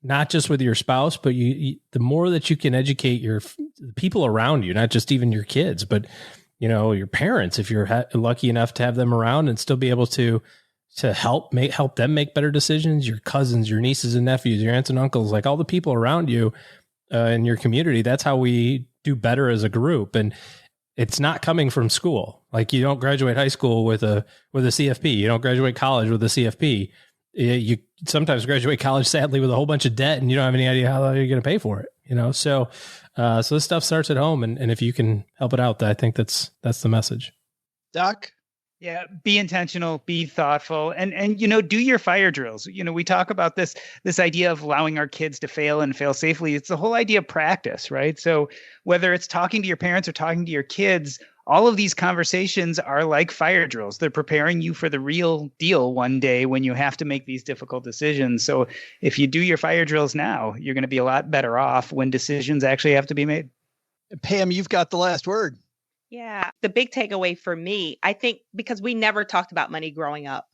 Not just with your spouse, but the more that you can educate the people around you, not just even your kids, but, your parents, if you're lucky enough to have them around and still be able to help them make better decisions, your cousins, your nieces and nephews, your aunts and uncles, like all the people around you in your community. That's how we do better as a group. And it's not coming from school. Like you don't graduate high school with a CFP. You don't graduate college with a CFP. You sometimes graduate college, sadly, with a whole bunch of debt, and you don't have any idea how you're going to pay for it. So this stuff starts at home. And if you can help it out, I think that's the message. Doc? Yeah, be intentional, be thoughtful, and do your fire drills. We talk about this idea of allowing our kids to fail and fail safely. It's the whole idea of practice, right? So whether it's talking to your parents or talking to your kids, all of these conversations are like fire drills. They're preparing you for the real deal one day when you have to make these difficult decisions. So if you do your fire drills now, you're going to be a lot better off when decisions actually have to be made. Pam, you've got the last word. Yeah. The big takeaway for me, I think, because we never talked about money growing up.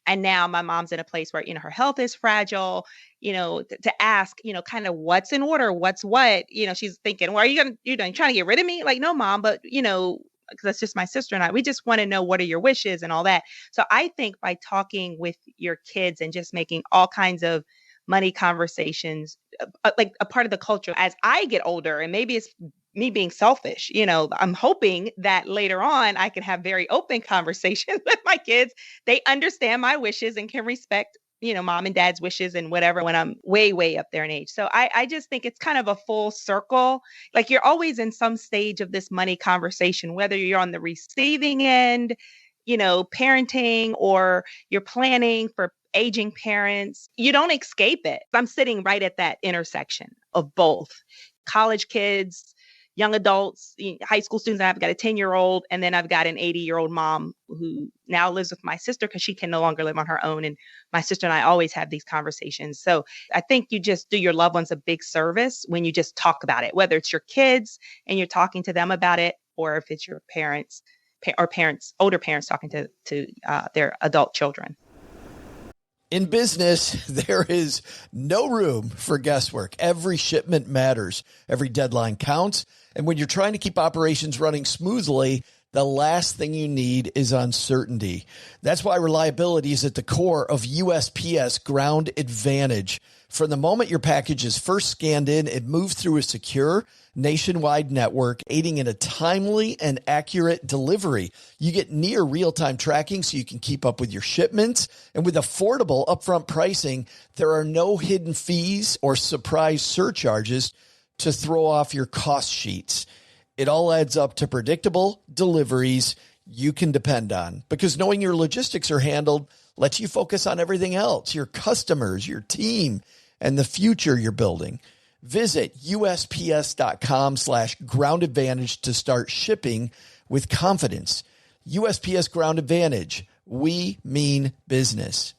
And now my mom's in a place where, her health is fragile, to ask, kind of what's in order, what's what, she's thinking, well, are you trying to get rid of me? Like, no, mom, but, because that's just my sister and I, we just want to know what are your wishes and all that. So I think by talking with your kids and just making all kinds of money conversations, like a part of the culture as I get older, and maybe it's me being selfish, I'm hoping that later on I can have very open conversations with my kids. They understand my wishes and can respect mom and dad's wishes and whatever when I'm way, way up there in age. So I just think it's kind of a full circle. Like you're always in some stage of this money conversation, whether you're on the receiving end, parenting, or you're planning for aging parents. You don't escape it. I'm sitting right at that intersection of both college kids, young adults, high school students. I've got a 10-year-old, and then I've got an 80-year-old mom who now lives with my sister because she can no longer live on her own. And my sister and I always have these conversations. So I think you just do your loved ones a big service when you just talk about it, whether it's your kids and you're talking to them about it, or if it's your parents or older parents talking to their adult children. In business, there is no room for guesswork. Every shipment matters. Every deadline counts. And when you're trying to keep operations running smoothly, the last thing you need is uncertainty. That's why reliability is at the core of USPS Ground Advantage. From the moment your package is first scanned in, it moves through a secure nationwide network, aiding in a timely and accurate delivery. You get near real-time tracking so you can keep up with your shipments. And with affordable upfront pricing, there are no hidden fees or surprise surcharges to throw off your cost sheets. It all adds up to predictable deliveries you can depend on, because knowing your logistics are handled lets you focus on everything else, your customers, your team, and the future you're building. Visit USPS.com/Ground Advantage to start shipping with confidence. USPS Ground Advantage. We mean business.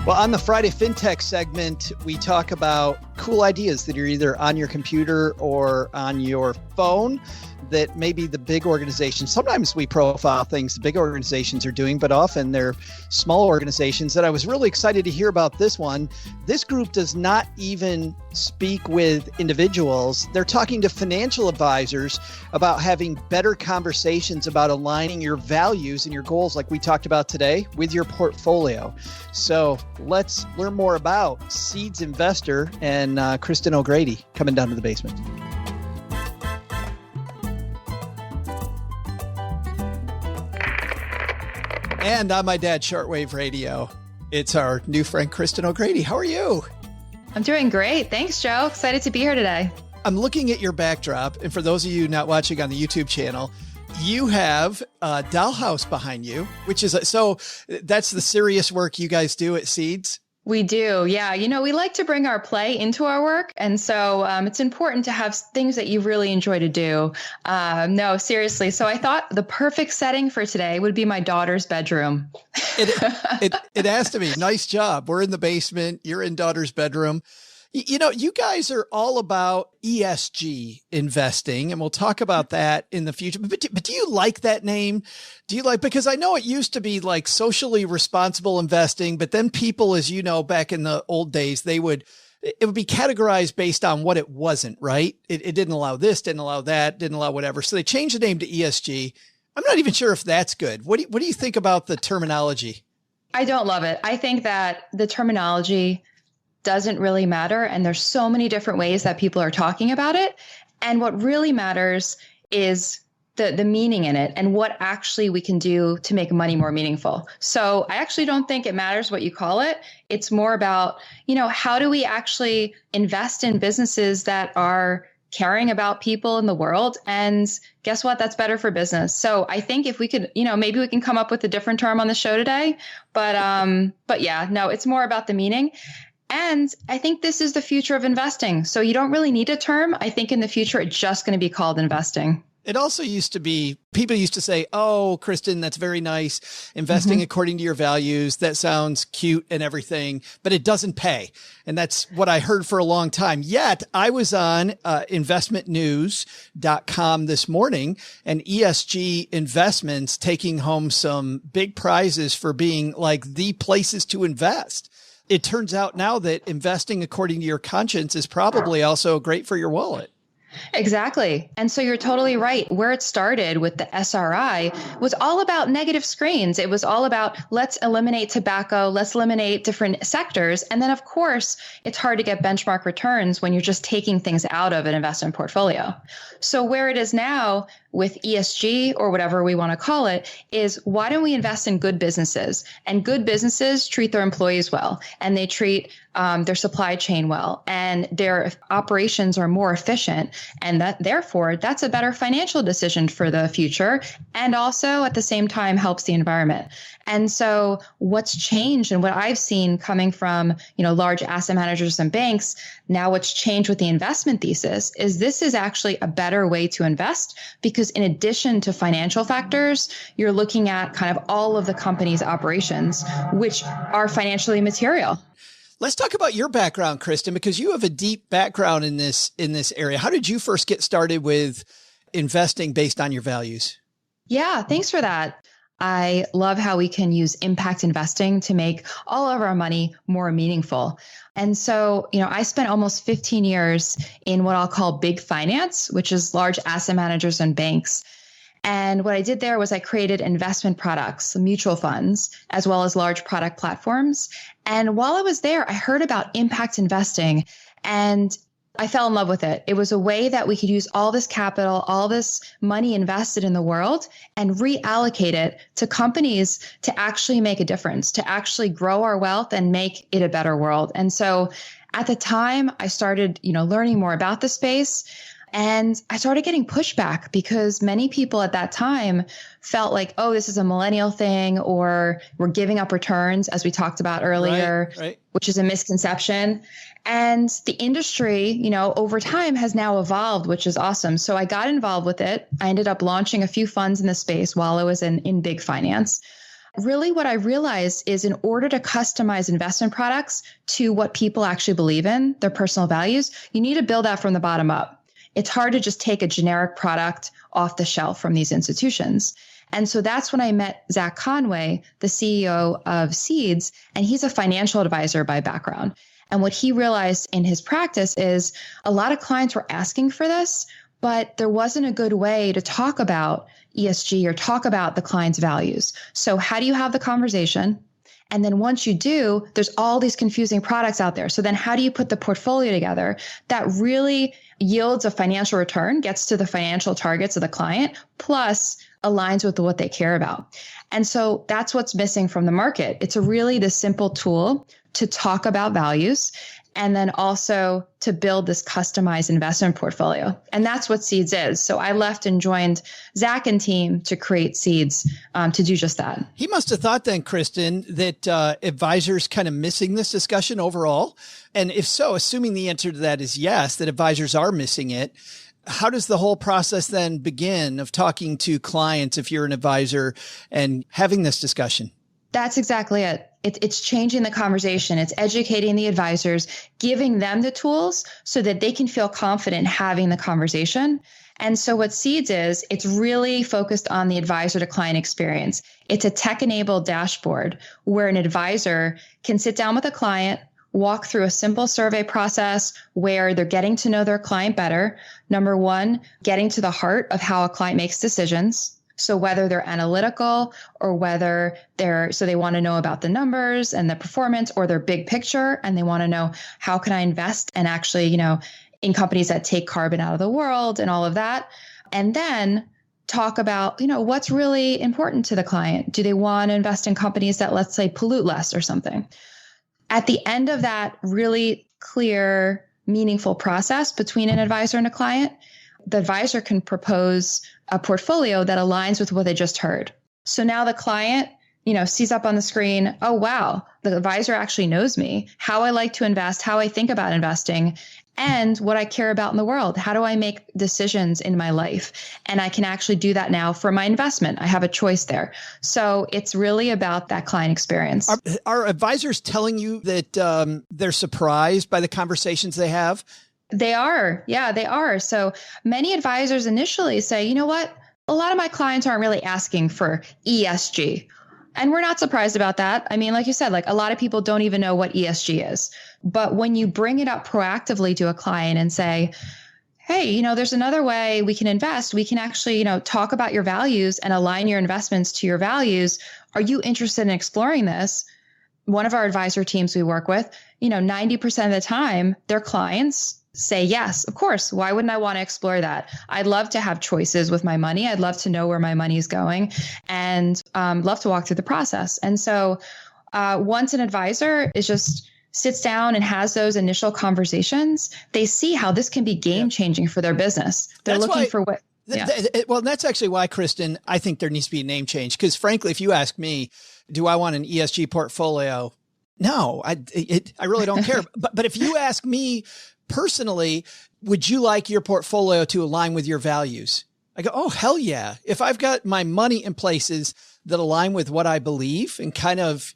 Well, on the Friday FinTech segment, we talk about cool ideas that are either on your computer or on your phone that maybe the big organizations, sometimes we profile things the big organizations are doing, but often they're small organizations. And I was really excited to hear about this one. This group does not even speak with individuals. They're talking to financial advisors about having better conversations about aligning your values and your goals, like we talked about today, with your portfolio. So let's learn more about Seeds Investor and Kristen O'Grady coming down to the basement. And on my dad's shortwave radio, it's our new friend, Kristen O'Grady. How are you? I'm doing great. Thanks, Joe. Excited to be here today. I'm looking at your backdrop. And for those of you not watching on the YouTube channel, you have a dollhouse behind you, which is, so that's the serious work you guys do at Seeds? We do. Yeah. We like to bring our play into our work. And so it's important to have things that you really enjoy to do. No, seriously. So I thought the perfect setting for today would be my daughter's bedroom. It has to be. Nice job. We're in the basement. You're in daughter's bedroom. You guys are all about ESG investing, and we'll talk about that in the future. But do you like that name? Do you like, because I know it used to be like socially responsible investing, but then people, as you know, back in the old days, it would be categorized based on what it wasn't, right? It didn't allow this, didn't allow that, didn't allow whatever. So they changed the name to ESG. I'm not even sure if that's good. What do you think about the terminology? I don't love it. I think that the terminology doesn't really matter. And there's so many different ways that people are talking about it. And what really matters is the meaning in it and what actually we can do to make money more meaningful. So I actually don't think it matters what you call it. It's more about, how do we actually invest in businesses that are caring about people in the world? And guess what? That's better for business. So I think if we could, maybe we can come up with a different term on the show today. But yeah, no, it's more about the meaning. And I think this is the future of investing. So you don't really need a term. I think in the future, it's just going to be called investing. It also used to be, people used to say, oh, Kristen, that's very nice. Investing according to your values. That sounds cute and everything, but it doesn't pay. And that's what I heard for a long time. Yet I was on investmentnews.com this morning, and ESG investments taking home some big prizes for being like the places to invest. It turns out now that investing according to your conscience is probably also great for your wallet. Exactly. And so you're totally right. Where it started with the SRI was all about negative screens. It was all about let's eliminate tobacco, let's eliminate different sectors. And then, of course, it's hard to get benchmark returns when you're just taking things out of an investment portfolio. So where it is now with ESG or whatever we want to call it is why don't we invest in good businesses? And good businesses treat their employees well, and they treat their supply chain well, and their operations are more efficient. And that therefore, that's a better financial decision for the future. And also at the same time helps the environment. And so what's changed and what I've seen coming from, large asset managers and banks, now what's changed with the investment thesis is this is actually a better way to invest because in addition to financial factors, you're looking at kind of all of the company's operations, which are financially material. Let's talk about your background, Kristen, because you have a deep background in this area. How did you first get started with investing based on your values? Yeah, thanks for that. I love how we can use impact investing to make all of our money more meaningful. And so, I spent almost 15 years in what I'll call big finance, which is large asset managers and banks. And what I did there was I created investment products, mutual funds, as well as large product platforms. And while I was there, I heard about impact investing and I fell in love with it. It was a way that we could use all this capital, all this money invested in the world and reallocate it to companies to actually make a difference, to actually grow our wealth and make it a better world. And so at the time I started, learning more about the space. And I started getting pushback because many people at that time felt like, oh, this is a millennial thing, or we're giving up returns, as we talked about earlier, right. Which is a misconception. And the industry, over time has now evolved, which is awesome. So I got involved with it. I ended up launching a few funds in the space while I was in big finance. Really, what I realized is in order to customize investment products to what people actually believe in, their personal values, you need to build that from the bottom up. It's hard to just take a generic product off the shelf from these institutions. And so that's when I met Zach Conway, the CEO of Seeds, and he's a financial advisor by background. And what he realized in his practice is a lot of clients were asking for this, but there wasn't a good way to talk about ESG or talk about the client's values. So how do you have the conversation? And then once you do, there's all these confusing products out there. So then how do you put the portfolio together that really yields a financial return, gets to the financial targets of the client, plus aligns with what they care about? And so that's what's missing from the market. It's really the simple tool to talk about values and then also to build this customized investment portfolio. And that's what Seeds is. So I left and joined Zach and team to create Seeds to do just that. He must have thought then, Kristen, that advisors kind of missing this discussion overall. And if so, assuming the answer to that is yes, that advisors are missing it, how does the whole process then begin of talking to clients if you're an advisor and having this discussion? That's exactly it. It's changing the conversation. It's educating the advisors, giving them the tools so that they can feel confident having the conversation. And so what Seeds is, it's really focused on the advisor to client experience. It's a tech-enabled dashboard where an advisor can sit down with a client, walk through a simple survey process where they're getting to know their client better. Number one, getting to the heart of how a client makes decisions. So whether they're analytical or whether they want to know about the numbers and the performance, or their big picture and they want to know how can I invest and actually, in companies that take carbon out of the world and all of that. And then talk about, what's really important to the client. Do they want to invest in companies that, let's say, pollute less or something? At the end of that really clear, meaningful process between an advisor and a client, the advisor can propose a portfolio that aligns with what they just heard. So now the client, sees up on the screen, oh, wow, the advisor actually knows me, how I like to invest, how I think about investing, and what I care about in the world. How do I make decisions in my life? And I can actually do that now for my investment. I have a choice there. So it's really about that client experience. Are advisors telling you that they're surprised by the conversations they have? They are. Yeah, they are. So many advisors initially say, you know what? A lot of my clients aren't really asking for ESG. And we're not surprised about that. I mean, like you said, a lot of people don't even know what ESG is. But when you bring it up proactively to a client and say, hey, there's another way we can invest. We can actually, talk about your values and align your investments to your values. Are you interested in exploring this? One of our advisor teams we work with, 90% of the time, their clients say yes, of course. Why wouldn't I want to explore that? I'd love to have choices with my money. I'd love to know where my money is going and love to walk through the process. And so once an advisor sits down and has those initial conversations, they see how this can be game changing for their business. They're looking for what. Yeah. Well, that's actually why, Kristen, I think there needs to be a name change. Because frankly, if you ask me, do I want an ESG portfolio? No, I really don't care. But if you ask me personally, would you like your portfolio to align with your values? I go, oh, hell yeah. If I've got my money in places that align with what I believe and kind of,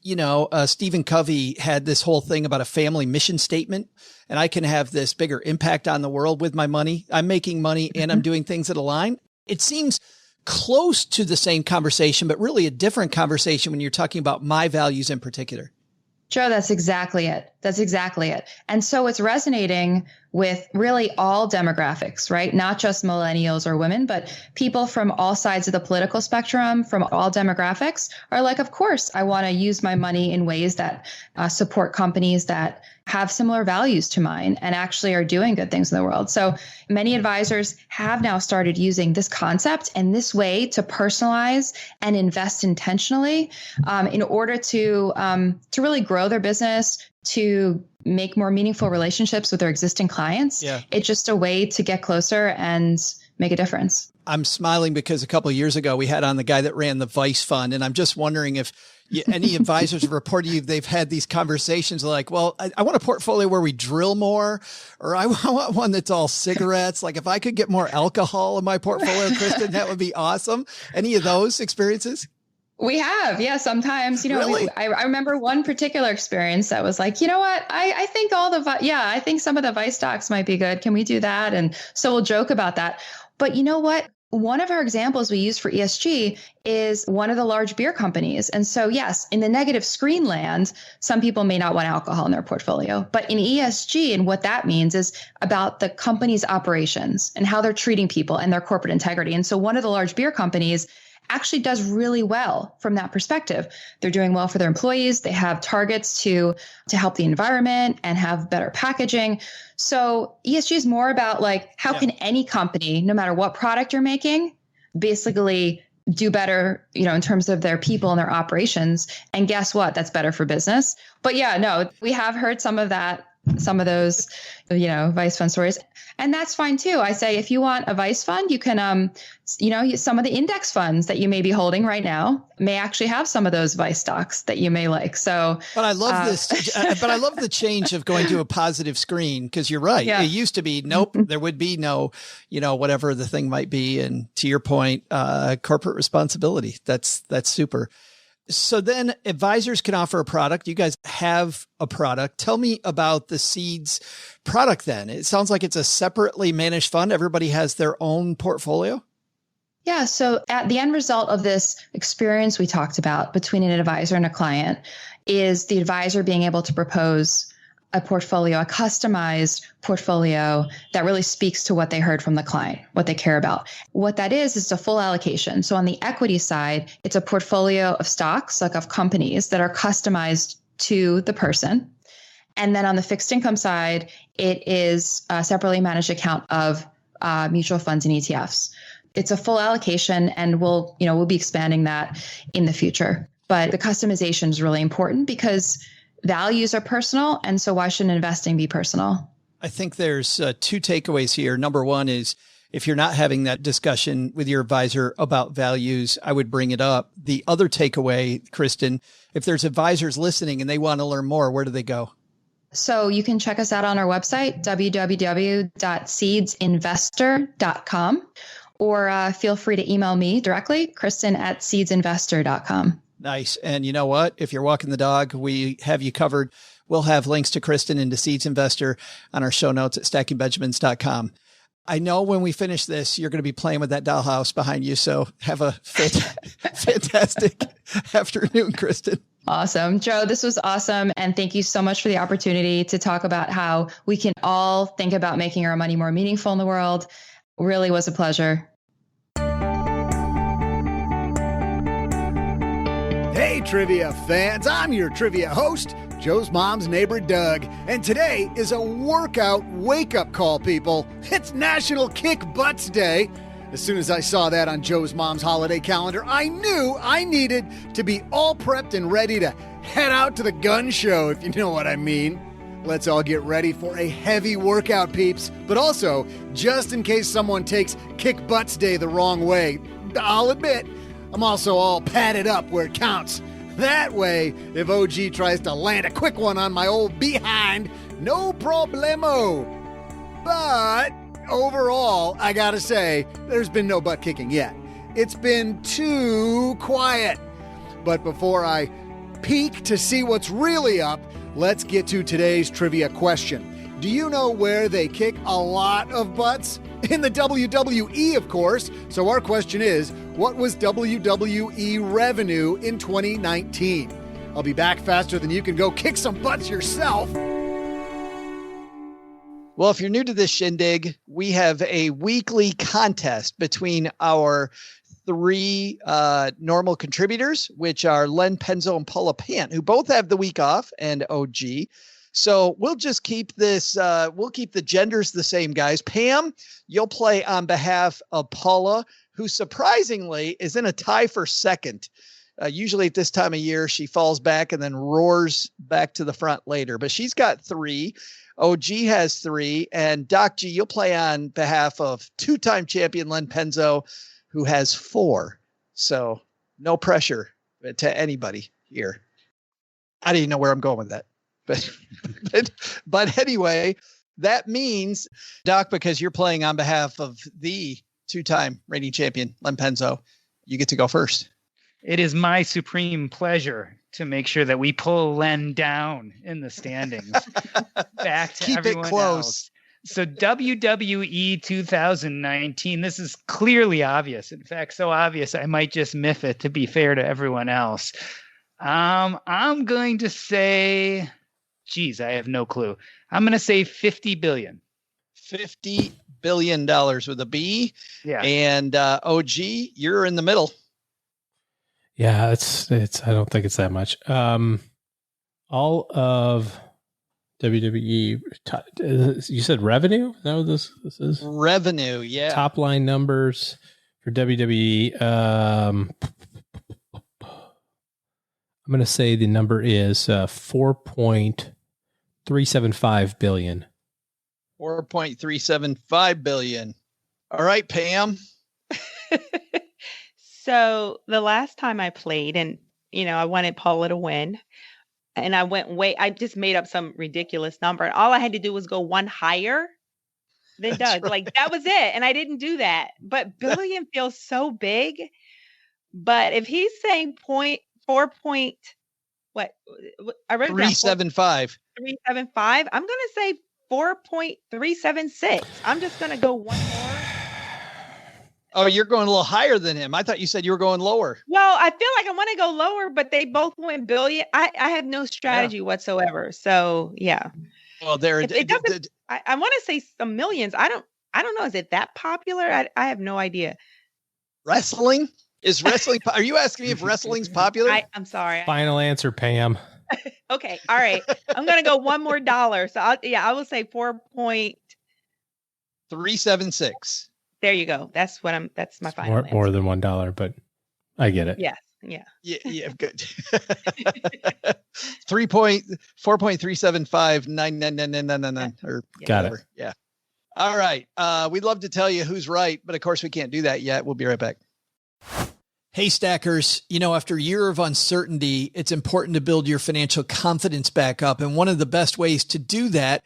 Stephen Covey had this whole thing about a family mission statement, and I can have this bigger impact on the world with my money. I'm making money and I'm doing things that align. It seems close to the same conversation, but really a different conversation when you're talking about my values in particular. Joe, that's exactly it. That's exactly it. And so it's resonating with really all demographics, right? Not just millennials or women, but people from all sides of the political spectrum, from all demographics are like, of course, I want to use my money in ways that support companies that have similar values to mine and actually are doing good things in the world. So many advisors have now started using this concept and this way to personalize and invest intentionally in order to really grow their business, to make more meaningful relationships with their existing clients. Yeah. It's just a way to get closer and make a difference. I'm smiling because a couple of years ago, we had on the guy that ran the Vice Fund. And I'm just wondering if any advisors have reported you, they've had these conversations like, well, I want a portfolio where we drill more, or I want one that's all cigarettes. Like if I could get more alcohol in my portfolio, Kristen, that would be awesome. Any of those experiences? We have. Yeah. Sometimes, Really? I remember one particular experience that was like, you know what? I think I think some of the Vice stocks might be good. Can we do that? And so we'll joke about that. But you know what? One of our examples we use for ESG is one of the large beer companies. And so, yes, in the negative screen land, some people may not want alcohol in their portfolio. But in ESG, and what that means is about the company's operations and how they're treating people and their corporate integrity. And so one of the large beer companies actually does really well from that perspective. They're doing well for their employees. They have targets to help the environment and have better packaging. So ESG is more about like, how can any company, no matter what product you're making, basically do better, in terms of their people and their operations. And guess what? That's better for business. But yeah, no, we have heard some of those, Vice Fund stories. And that's fine too. I say, if you want a Vice Fund, you can, some of the index funds that you may be holding right now may actually have some of those Vice stocks that you may like. So, but I love this, but I love the change of going to a positive screen, because you're right. Yeah. It used to be, nope, there would be no, whatever the thing might be. And to your point, corporate responsibility. That's super. So then advisors can offer a product. You guys have a product. Tell me about the Seeds product then. It sounds like it's a separately managed fund. Everybody has their own portfolio. Yeah. So at the end result of this experience we talked about between an advisor and a client is the advisor being able to propose a portfolio, a customized portfolio that really speaks to what they heard from the client, what they care about. What that is a full allocation. So on the equity side, it's a portfolio of stocks, like of companies that are customized to the person. And then on the fixed income side, it is a separately managed account of mutual funds and ETFs. It's a full allocation, and we'll be expanding that in the future. But the customization is really important because values are personal. And so why shouldn't investing be personal? I think there's two takeaways here. Number one is, if you're not having that discussion with your advisor about values, I would bring it up. The other takeaway, Kristen, if there's advisors listening and they want to learn more, where do they go? So you can check us out on our website, www.seedsinvestor.com, or feel free to email me directly, Kristen@seedsinvestor.com. Nice. And you know what? If you're walking the dog, we have you covered. We'll have links to Kristen and to Seeds Investor on our show notes at stackingbenjamins.com. I know when we finish this, you're going to be playing with that dollhouse behind you. So have a fantastic afternoon, Kristen. Awesome. Joe, this was awesome. And thank you so much for the opportunity to talk about how we can all think about making our money more meaningful in the world. Really was a pleasure. Hey, trivia fans, I'm your trivia host, Joe's mom's neighbor, Doug. And today is a workout wake-up call, people. It's National Kick Butts Day. As soon as I saw that on Joe's mom's holiday calendar, I knew I needed to be all prepped and ready to head out to the gun show, if you know what I mean. Let's all get ready for a heavy workout, peeps. But also, just in case someone takes Kick Butts Day the wrong way, I'll admit, I'm also all padded up where it counts. That way, if OG tries to land a quick one on my old behind, no problemo. But overall, I gotta say, there's been no butt kicking yet. It's been too quiet. But before I peek to see what's really up, let's get to today's trivia question. Do you know where they kick a lot of butts? In the WWE, of course. So our question is, what was WWE revenue in 2019? I'll be back faster than you can go kick some butts yourself. Well, if you're new to this shindig, we have a weekly contest between our three normal contributors, which are Len Penzo and Paula Pant, who both have the week off, and OG. So we'll just keep this, we'll keep the genders the same, guys. Pam, you'll play on behalf of Paula, who surprisingly is in a tie for second. Usually at this time of year, she falls back and then roars back to the front later, but she's got 3. OG has 3, and Doc G, you'll play on behalf of 2-time champion Len Penzo, who has 4. So no pressure to anybody here. I don't even know where I'm going with that. But anyway, that means, Doc, because you're playing on behalf of the 2-time reigning champion, Len Penzo, you get to go first. It is my supreme pleasure to make sure that we pull Len down in the standings. Back to Keep everyone it close. else. So WWE 2019, this is clearly obvious. In fact, so obvious I might just miff it to be fair to everyone else. I'm going to say, geez, I have no clue. I'm going to say 50 billion. $50 billion with a B. Yeah. And OG, you're in the middle. Yeah, it's. I don't think it's that much. All of WWE. You said revenue? Is that what this is? Revenue, yeah. Top line numbers for WWE. I'm going to say the number is 4.375 billion. 4.375 billion. All right, Pam. So the last time I played, and I wanted Paula to win, and I just made up some ridiculous number, and all I had to do was go one higher than Doug. Right. Like that was it, and I didn't do that. But billion feels so big. But if he's saying 4 point, what I wrote 375. 375. I'm gonna say 4.376. I'm just gonna go one more. Oh, you're going a little higher than him. I thought you said you were going lower. Well, I feel like I want to go lower, but they both went billion. I have no strategy whatsoever. So yeah. Well, I want to say some millions. I don't know. Is it that popular? I have no idea. Wrestling? Is wrestling? Are you asking me if wrestling's popular? I'm sorry. Final answer, Pam. Okay. All right. I'm going to go one more dollar. So I will say 4.376. There you go. That's my final answer. More than $1, but I get it. Yes. Yeah. Yeah. Good. 4.375999999 Got it. Yeah. All right. We'd love to tell you who's right, but of course we can't do that yet. We'll be right back. Hey, Stackers, after a year of uncertainty, it's important to build your financial confidence back up. And one of the best ways to do that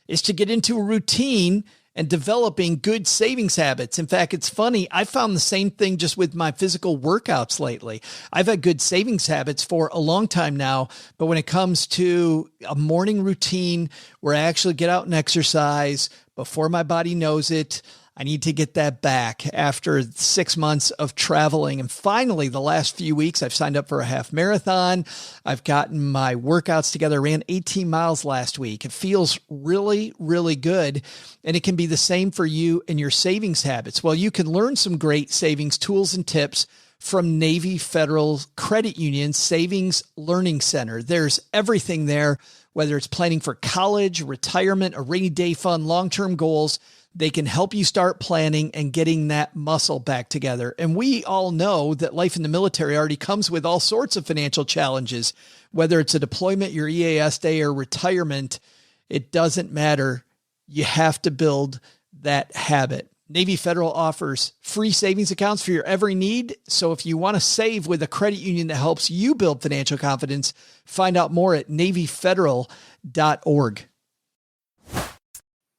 is to get into a routine and developing good savings habits. In fact, it's funny. I found the same thing just with my physical workouts lately. I've had good savings habits for a long time now, but when it comes to a morning routine where I actually get out and exercise before my body knows it, I need to get that back after 6 months of traveling. And finally, the last few weeks, I've signed up for a half marathon. I've gotten my workouts together, ran 18 miles last week. It feels really, really good. And it can be the same for you and your savings habits. Well, you can learn some great savings tools and tips from Navy Federal Credit Union Savings Learning Center. There's everything there, whether it's planning for college, retirement, a rainy day fund, long-term goals. They can help you start planning and getting that muscle back together. And we all know that life in the military already comes with all sorts of financial challenges, whether it's a deployment, your EAS day, or retirement. It doesn't matter. You have to build that habit. Navy Federal offers free savings accounts for your every need. So if you want to save with a credit union that helps you build financial confidence, find out more at NavyFederal.org.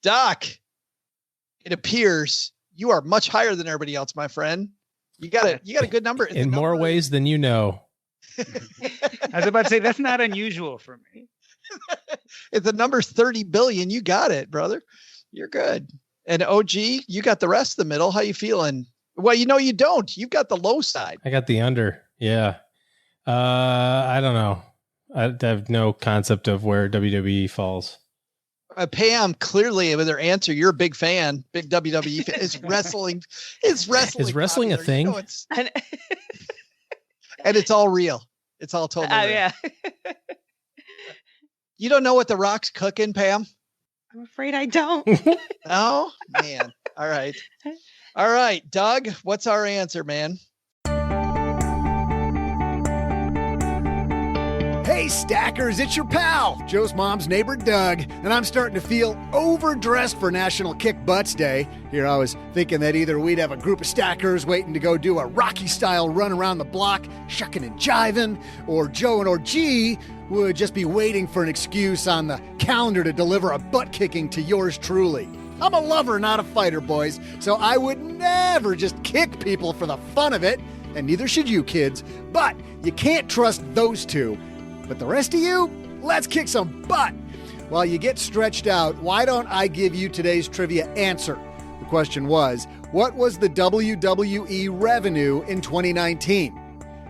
Doc, it appears you are much higher than everybody else, my friend. You got a good number. In more ways than you know. I was about to say, that's not unusual for me. If the number's 30 billion, you got it, brother. You're good. And OG, you got the rest of the middle. How you feeling? Well, you don't. You've got the low side. I got the under. Yeah. I don't know. I have no concept of where WWE falls. Pam, clearly with her answer, you're a big fan, big WWE fan. Is wrestling a thing? And it's all real. It's all totally real. Yeah. You don't know what The Rock's cooking, Pam? I'm afraid I don't. Oh, man. All right. All right, Doug, what's our answer, man? Hey, Stackers, it's your pal, Joe's mom's neighbor, Doug, and I'm starting to feel overdressed for National Kick Butts Day. Here I was thinking that either we'd have a group of stackers waiting to go do a Rocky-style run around the block, shucking and jiving, or Joe and G would just be waiting for an excuse on the calendar to deliver a butt-kicking to yours truly. I'm a lover, not a fighter, boys, so I would never just kick people for the fun of it, and neither should you, kids. But you can't trust those two. But the rest of you, let's kick some butt. While you get stretched out, why don't I give you today's trivia answer? The question was, what was the WWE revenue in 2019?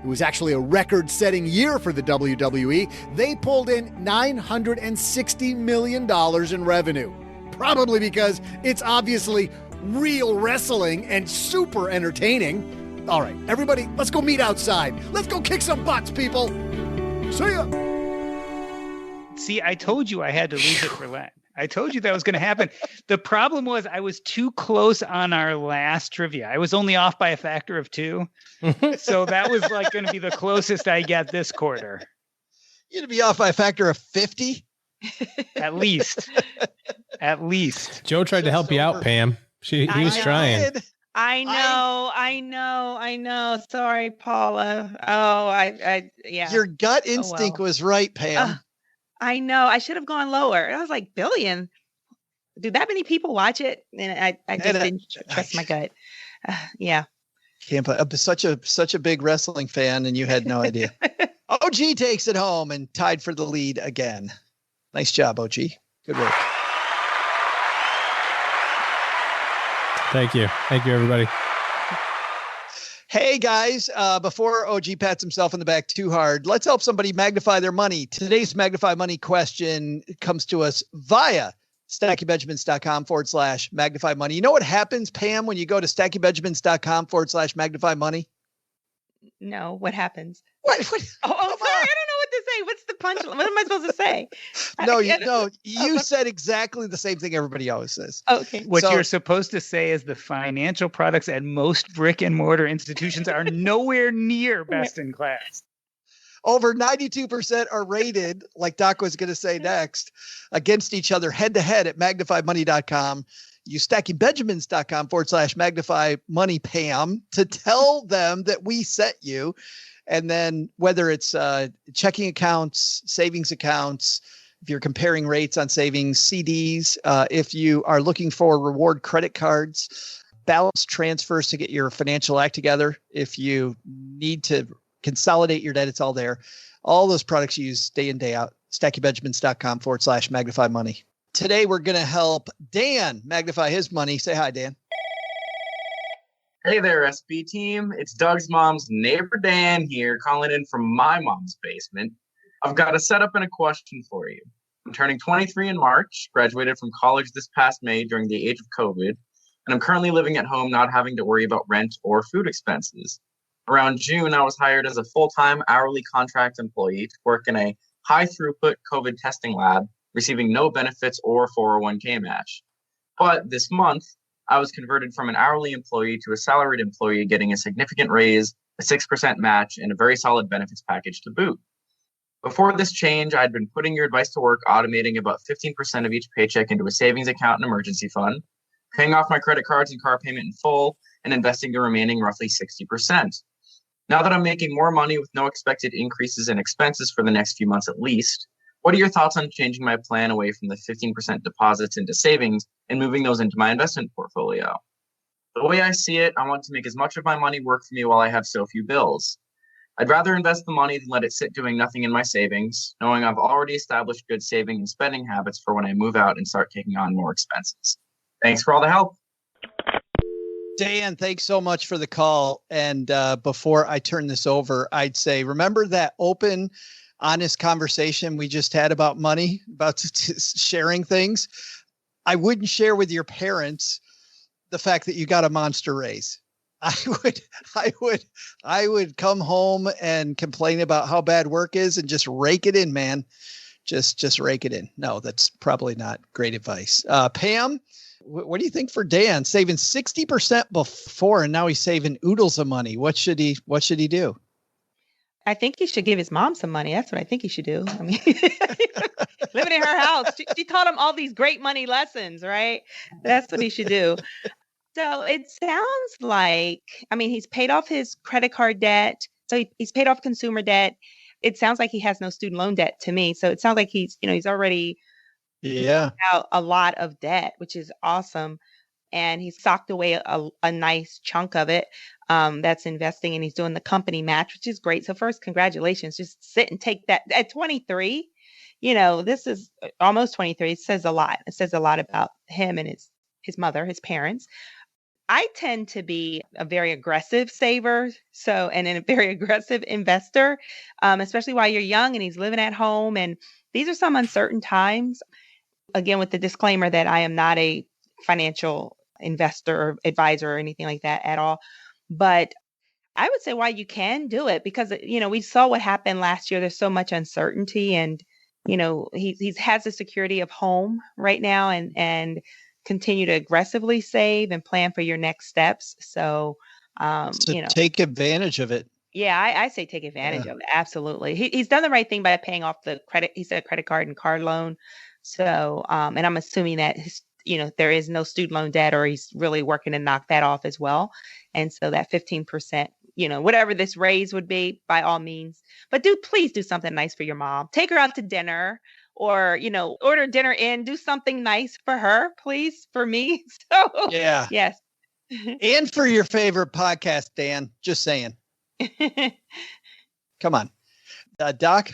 It was actually a record-setting year for the WWE. They pulled in $960 million in revenue. Probably because it's obviously real wrestling and super entertaining. All right, everybody, let's go meet outside. Let's go kick some butts, people. See ya. See, I told you I had to lose it for Len. I told you that was going to happen. The problem was I was too close on our last trivia. I was only off by a factor of 2. So that was like going to be the closest I get this quarter. You'd be off by a factor of 50? At least. At least. Joe tried to help you out, Pam. He was trying. I know. Sorry, Paula. Oh, yeah. Your gut instinct was right, Pam. I know. I should have gone lower. I was like, billion. Do that many people watch it? And I just didn't trust my gut. Yeah. Can't play. I'm such a big wrestling fan, and you had no idea. OG takes it home and tied for the lead again. Nice job, OG. Good work. Thank you, everybody. Hey, guys, before OG pats himself in the back too hard, let's help somebody magnify their money. Today's Magnify Money question comes to us via StackyBenjamins.com/magnify money. You know what happens, Pam, when you go to StackyBenjamins.com/magnify money? No, what happens? What? Oh, sorry. I don't know what to say. What's the punchline? What am I supposed to say? You said exactly the same thing everybody always says. Okay. What you're supposed to say is the financial products at most brick and mortar institutions are nowhere near best in class. Over 92% are rated, like Doc was going to say next, against each other head to head at magnifymoney.com. Use StackyBenjamins.com/magnify money, Pam, to tell them that we sent you. And then whether it's checking accounts, savings accounts, if you're comparing rates on savings, CDs, if you are looking for reward credit cards, balance transfers to get your financial act together, if you need to consolidate your debt, it's all there. All those products you use day in, day out. StackyBenjamins.com/magnify money. Today, we're going to help Dan magnify his money. Say hi, Dan. Hey there, SB team. It's Doug's mom's neighbor Dan here, calling in from my mom's basement. I've got a setup and a question for you. I'm turning 23 in March, graduated from college this past May during the age of COVID, and I'm currently living at home not having to worry about rent or food expenses. Around June, I was hired as a full-time hourly contract employee to work in a high-throughput COVID testing lab, receiving no benefits or 401k match. But this month, I was converted from an hourly employee to a salaried employee, getting a significant raise, a 6% match, and a very solid benefits package to boot. Before this change, I'd been putting your advice to work, automating about 15% of each paycheck into a savings account and emergency fund, paying off my credit cards and car payment in full, and investing the remaining roughly 60%. Now that I'm making more money with no expected increases in expenses for the next few months at least, what are your thoughts on changing my plan away from the 15% deposits into savings and moving those into my investment portfolio? The way I see it, I want to make as much of my money work for me while I have so few bills. I'd rather invest the money than let it sit doing nothing in my savings, knowing I've already established good saving and spending habits for when I move out and start taking on more expenses. Thanks for all the help. Dan, thanks so much for the call. And before I turn this over, I'd say, remember that open, honest conversation we just had about money, about sharing things? I wouldn't share with your parents the fact that you got a monster raise. I would come home and complain about how bad work is and just rake it in, man. Just rake it in. No, that's probably not great advice. Pam, what do you think for Dan? Saving 60% before, and now he's saving oodles of money. What should he do? I think he should give his mom some money. That's what I think he should do. I mean, living in her house. She taught him all these great money lessons, right? That's what he should do. So it sounds like, I mean, he's paid off his credit card debt. So he's paid off consumer debt. It sounds like he has no student loan debt to me. So it sounds like he's already out a lot of debt, which is awesome. And he's socked away a nice chunk of it that's investing, and he's doing the company match, which is great. So first, congratulations. Just sit and take that at 23. This is almost 23. It says a lot. It says a lot about him and his mother, his parents. I tend to be a very aggressive saver, and a very aggressive investor, especially while you're young and he's living at home. And these are some uncertain times. Again, with the disclaimer that I am not a financial investor or advisor or anything like that at all. But I would say why you can do it, because, we saw what happened last year. There's so much uncertainty, and, he has the security of home right now, and continue to aggressively save and plan for your next steps. So, take advantage of it. Yeah, I say take advantage of it. Absolutely. He's done the right thing by paying off the credit. He said credit card and car loan. So, and I'm assuming that there is no student loan debt, or he's really working to knock that off as well. And so that 15%, whatever this raise would be, by all means. But please do something nice for your mom. Take her out to dinner, or, order dinner in, do something nice for her, please, for me. So, yeah. Yes. And for your favorite podcast, Dan, just saying. Come on. Doc?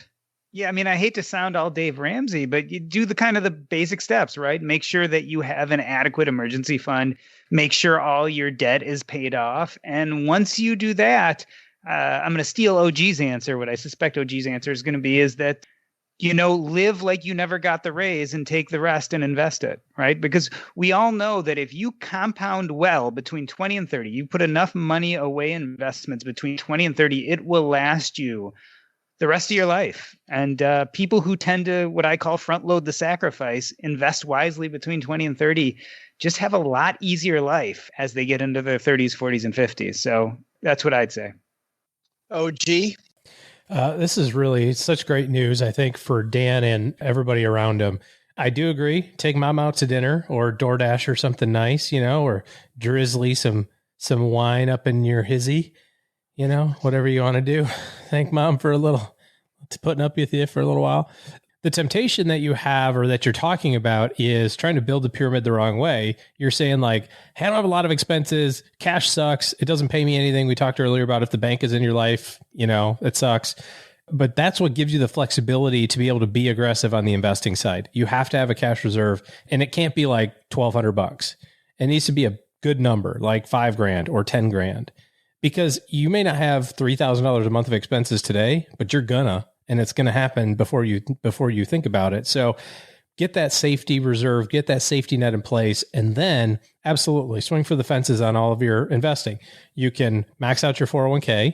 Yeah, I mean, I hate to sound all Dave Ramsey, but you do the basic steps, right? Make sure that you have an adequate emergency fund. Make sure all your debt is paid off. And once you do that, I'm going to steal OG's answer. What I suspect OG's answer is going to be is that, live like you never got the raise and take the rest and invest it, right? Because we all know that if you compound well between 20 and 30, you put enough money away in investments between 20 and 30, it will last you the rest of your life. And people who tend to, what I call front load the sacrifice, invest wisely between 20 and 30, just have a lot easier life as they get into their 30s, 40s, and 50s. So that's what I'd say. OG? This is really such great news, I think, for Dan and everybody around him. I do agree. Take mom out to dinner, or DoorDash or something nice, or drizzly some wine up in your hizzy, whatever you want to do. Thank mom for putting up with you for a little while. The temptation that you have, or that you're talking about, is trying to build the pyramid the wrong way. You're saying like, hey, I don't have a lot of expenses. Cash sucks. It doesn't pay me anything. We talked earlier about if the bank is in your life, it sucks. But that's what gives you the flexibility to be able to be aggressive on the investing side. You have to have a cash reserve, and it can't be like $1,200. It needs to be good number, like $5,000 or $10,000, because you may not have $3,000 a month of expenses today, but you're gonna, and it's going to happen before you think about it. So get that safety reserve, get that safety net in place, and then absolutely swing for the fences on all of your investing. You can max out your 401k,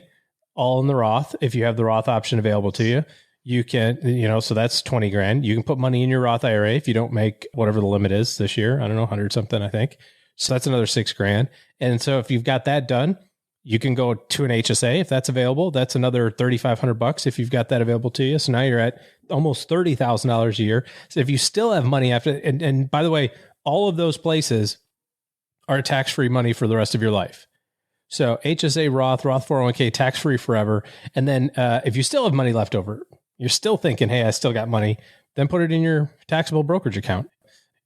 all in the Roth if you have the Roth option available to you. You can, so that's $20,000. You can put money in your Roth IRA if you don't make whatever the limit is this year. I don't know, 100 something, I think. So that's another $6,000. And so if you've got that done, you can go to an HSA if that's available. That's another $3,500 if you've got that available to you. So now you're at almost $30,000 a year. So if you still have money after, and by the way, all of those places are tax-free money for the rest of your life. So HSA, Roth 401k, tax-free forever. And then if you still have money left over, you're still thinking, hey, I still got money, then put it in your taxable brokerage account.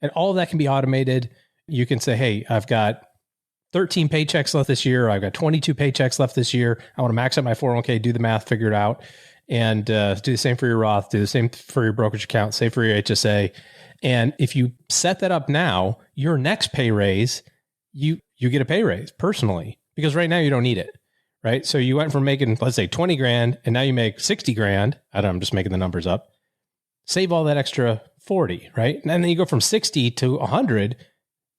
And all of that can be automated. You can say, hey, I've got 13 paychecks left this year. I've got 22 paychecks left this year. I want to max out my 401k, do the math, figure it out, and do the same for your Roth, do the same for your brokerage account, same for your HSA. And if you set that up now, your next pay raise, you get a pay raise personally, because right now you don't need it, right? So you went from making, let's say $20,000, and now you make $60,000. I'm just making the numbers up. Save all that extra 40, right? And then you go from 60 to 100.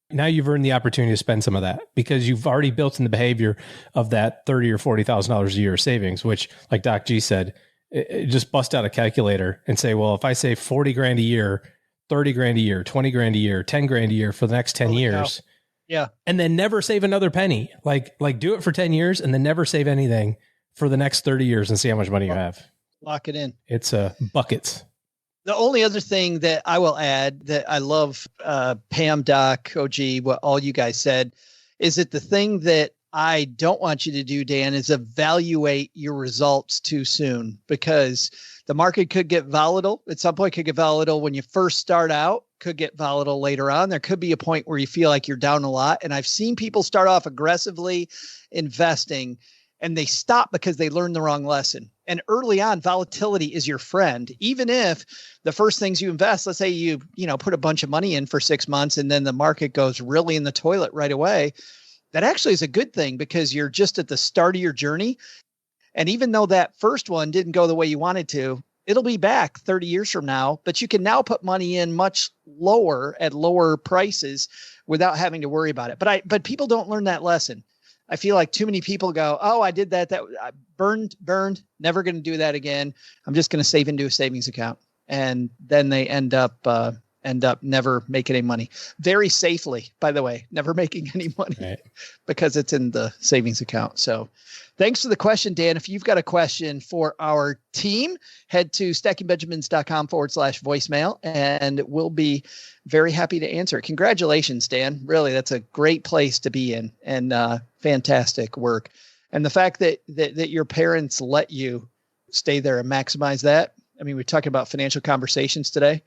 Now you've earned the opportunity to spend some of that because you've already built in the behavior of that $30,000 or $40,000 a year savings, which, like Doc G said, just bust out a calculator and say, well, if I save $40,000 a year, $30,000 a year, $20,000 a year, $10,000 a year for the next 10 years, yeah, and then never save another penny, like do it for 10 years and then never save anything for the next 30 years and see how much money you have. Lock it in. It's buckets. The only other thing that I will add that I love, Pam, Doc, OG, what all you guys said, is that the thing that I don't want you to do, Dan, is evaluate your results too soon, because the market could get volatile. At some point, could get volatile when you first start out, could get volatile later on. There could be a point where you feel like you're down a lot. And I've seen people start off aggressively investing and they stop because they learned the wrong lesson. And early on, volatility is your friend. Even if the first things you invest, let's say you put a bunch of money in for 6 months and then the market goes really in the toilet right away, that actually is a good thing because you're just at the start of your journey. And even though that first one didn't go the way you wanted to, it'll be back 30 years from now, but you can now put money in much lower at lower prices without having to worry about it. But people don't learn that lesson. I feel like too many people go, oh, I did that. That I burned, never going to do that again. I'm just going to save into a savings account. And then they end up never making any money. Very safely, by the way, never making any money, right, because it's in the savings account. So thanks for the question, Dan. If you've got a question for our team, head to stackingbenjamins.com/voicemail, and we'll be very happy to answer it. Congratulations, Dan. Really, that's a great place to be in, and fantastic work. And the fact that your parents let you stay there and maximize that. I mean, we're talking about financial conversations today.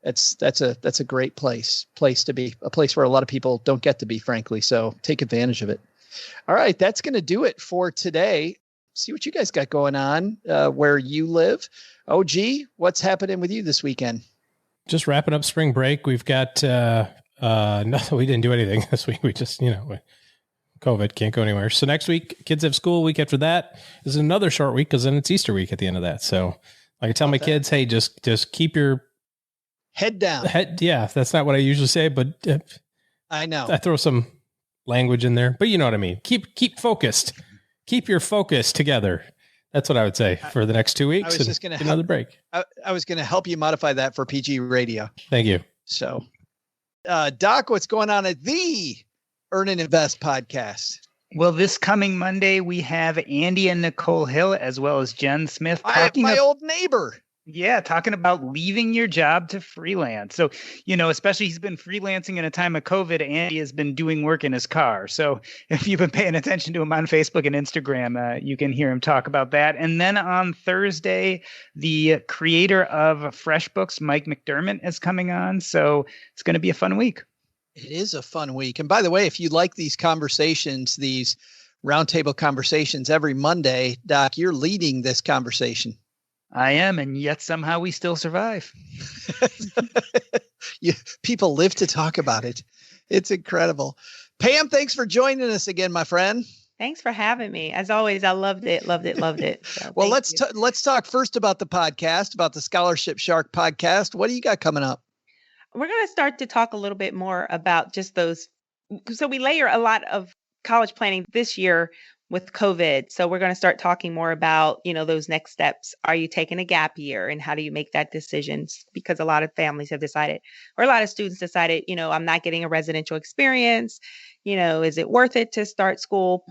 That's a great place to be, a place where a lot of people don't get to be, frankly. So take advantage of it. All right. That's going to do it for today. See what you guys got going on where you live. OG, what's happening with you this weekend? Just wrapping up spring break. We've got, nothing. We didn't do anything this week. We just, COVID, can't go anywhere. So next week, kids have school. Week after that is another short week because then it's Easter week at the end of that. So I tell my kids, hey, just keep your head down. Yeah, that's not what I usually say, but I know I throw some language in there, but you know what I mean. Keep focused. Keep your focus together. That's what I would say for the next 2 weeks. I was just going to another break. I was going to help you modify that for PG Radio. Thank you. So, Doc, what's going on at the Earn and Invest podcast? Well, this coming Monday, we have Andy and Nicole Hill, as well as Jen Smith. My old neighbor. Yeah, talking about leaving your job to freelance. So, especially he's been freelancing in a time of COVID. Andy has been doing work in his car. So if you've been paying attention to him on Facebook and Instagram, you can hear him talk about that. And then on Thursday, the creator of FreshBooks, Mike McDermott, is coming on. So it's going to be a fun week. It is a fun week. And by the way, if you like these conversations, these roundtable conversations every Monday, Doc, you're leading this conversation. I am, and yet somehow we still survive. People live to talk about it. It's incredible. Pam, thanks for joining us again, my friend. Thanks for having me. As always, I loved it. So well, let's talk first about the podcast, about the Scholarship Shark podcast. What do you got coming up? We're going to start to talk a little bit more about just those. So we layer a lot of college planning this year with COVID. So we're going to start talking more about, those next steps. Are you taking a gap year and how do you make that decision? Because a lot of families have decided, or a lot of students decided, I'm not getting a residential experience. Is it worth it to start school,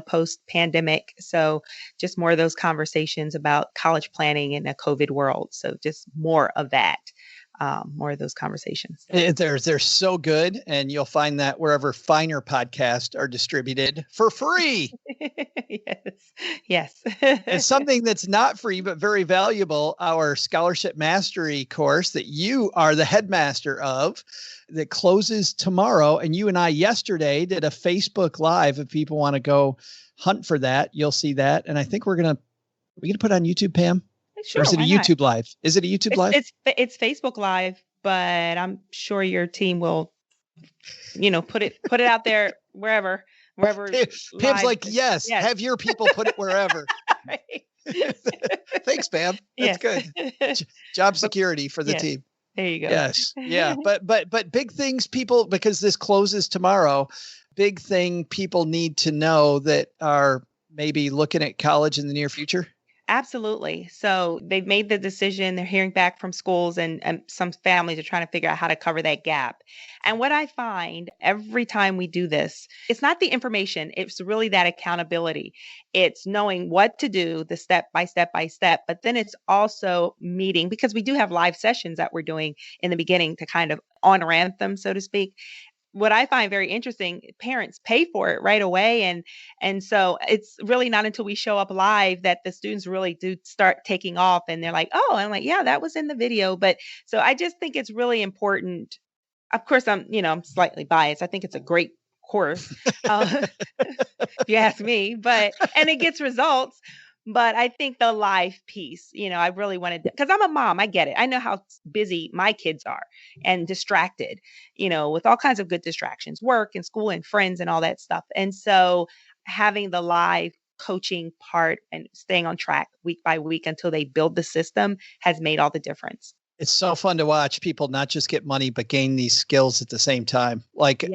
post pandemic? So just more of those conversations about college planning in a COVID world. So just more of that. More of those conversations. They're so good. And you'll find that wherever finer podcasts are distributed for free. Yes. And something that's not free, but very valuable, our Scholarship Mastery course that you are the headmaster of, that closes tomorrow. And you and I yesterday did a Facebook Live. If people want to go hunt for that, you'll see that. And I think we're going to put it on YouTube, Pam. Sure, or is it a YouTube Live? Is it a YouTube Live? It's Facebook Live, but I'm sure your team will, put it out there wherever. Pam's like, yes, have your people put it wherever. Thanks, Pam. That's good. Job security for the team. There you go. Yes. Yeah. But big things, people, because this closes tomorrow, big thing people need to know that are maybe looking at college in the near future. Absolutely. So they've made the decision. They're hearing back from schools and some families are trying to figure out how to cover that gap. And what I find every time we do this, it's not the information. It's really that accountability. It's knowing what to do, the step by step, but then it's also meeting, because we do have live sessions that we're doing in the beginning to kind of on ramp them, so to speak. What I find very interesting, parents pay for it right away. And so it's really not until we show up live that the students really do start taking off and they're like, oh, I'm like, yeah, that was in the video. But so I just think it's really important. Of course, I'm slightly biased. I think it's a great course, if you ask me, and it gets results. But I think the live piece, I really wanted to, because I'm a mom, I get it. I know how busy my kids are and distracted, with all kinds of good distractions, work and school and friends and all that stuff. And so having the live coaching part and staying on track week by week until they build the system has made all the difference. It's so fun to watch people not just get money, but gain these skills at the same time. Like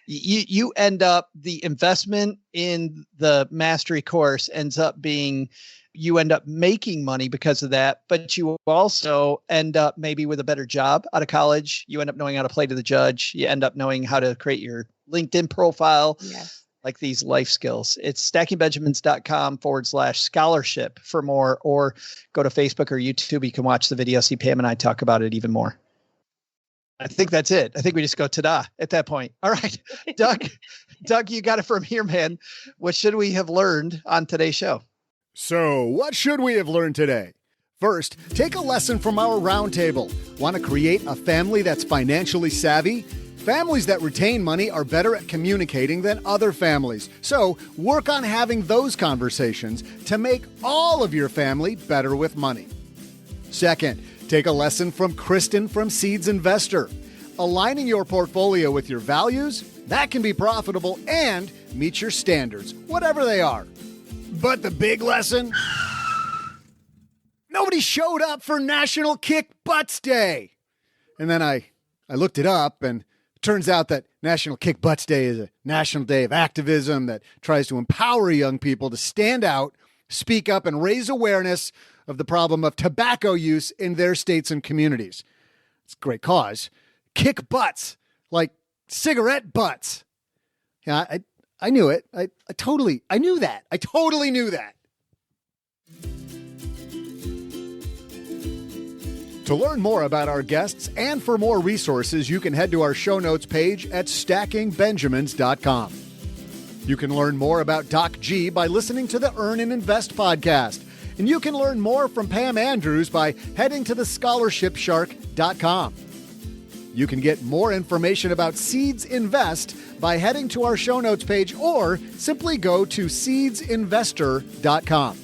you end up, the investment in the mastery course ends up being, you end up making money because of that, but you also end up maybe with a better job out of college. You end up knowing how to play to the judge. You end up knowing how to create your LinkedIn profile. Yes. Like these life skills. It's stackingbenjamins.com/scholarship for more, or go to Facebook or YouTube. You can watch the video, see Pam and I talk about it even more. I think that's it. I think we just go ta-da at that point. All right, Doug, you got it from here, man. What should we have learned on today's show? So what should we have learned today? First, take a lesson from our roundtable. Want to create a family that's financially savvy? Families that retain money are better at communicating than other families. So work on having those conversations to make all of your family better with money. Second, take a lesson from Kristen from Seeds Investor. Aligning your portfolio with your values, that can be profitable and meet your standards, whatever they are. But the big lesson? Nobody showed up for National Kick Butts Day. And then I looked it up, and turns out that National Kick Butts Day is a national day of activism that tries to empower young people to stand out, speak up, and raise awareness of the problem of tobacco use in their states and communities. It's a great cause. Kick butts, like cigarette butts. Yeah, I knew it. I totally knew that. I totally knew that. To learn more about our guests and for more resources, you can head to our show notes page at stackingbenjamins.com. You can learn more about Doc G by listening to the Earn and Invest podcast. And you can learn more from Pam Andrews by heading to thescholarshipshark.com. You can get more information about Seeds Invest by heading to our show notes page or simply go to seedsinvestor.com.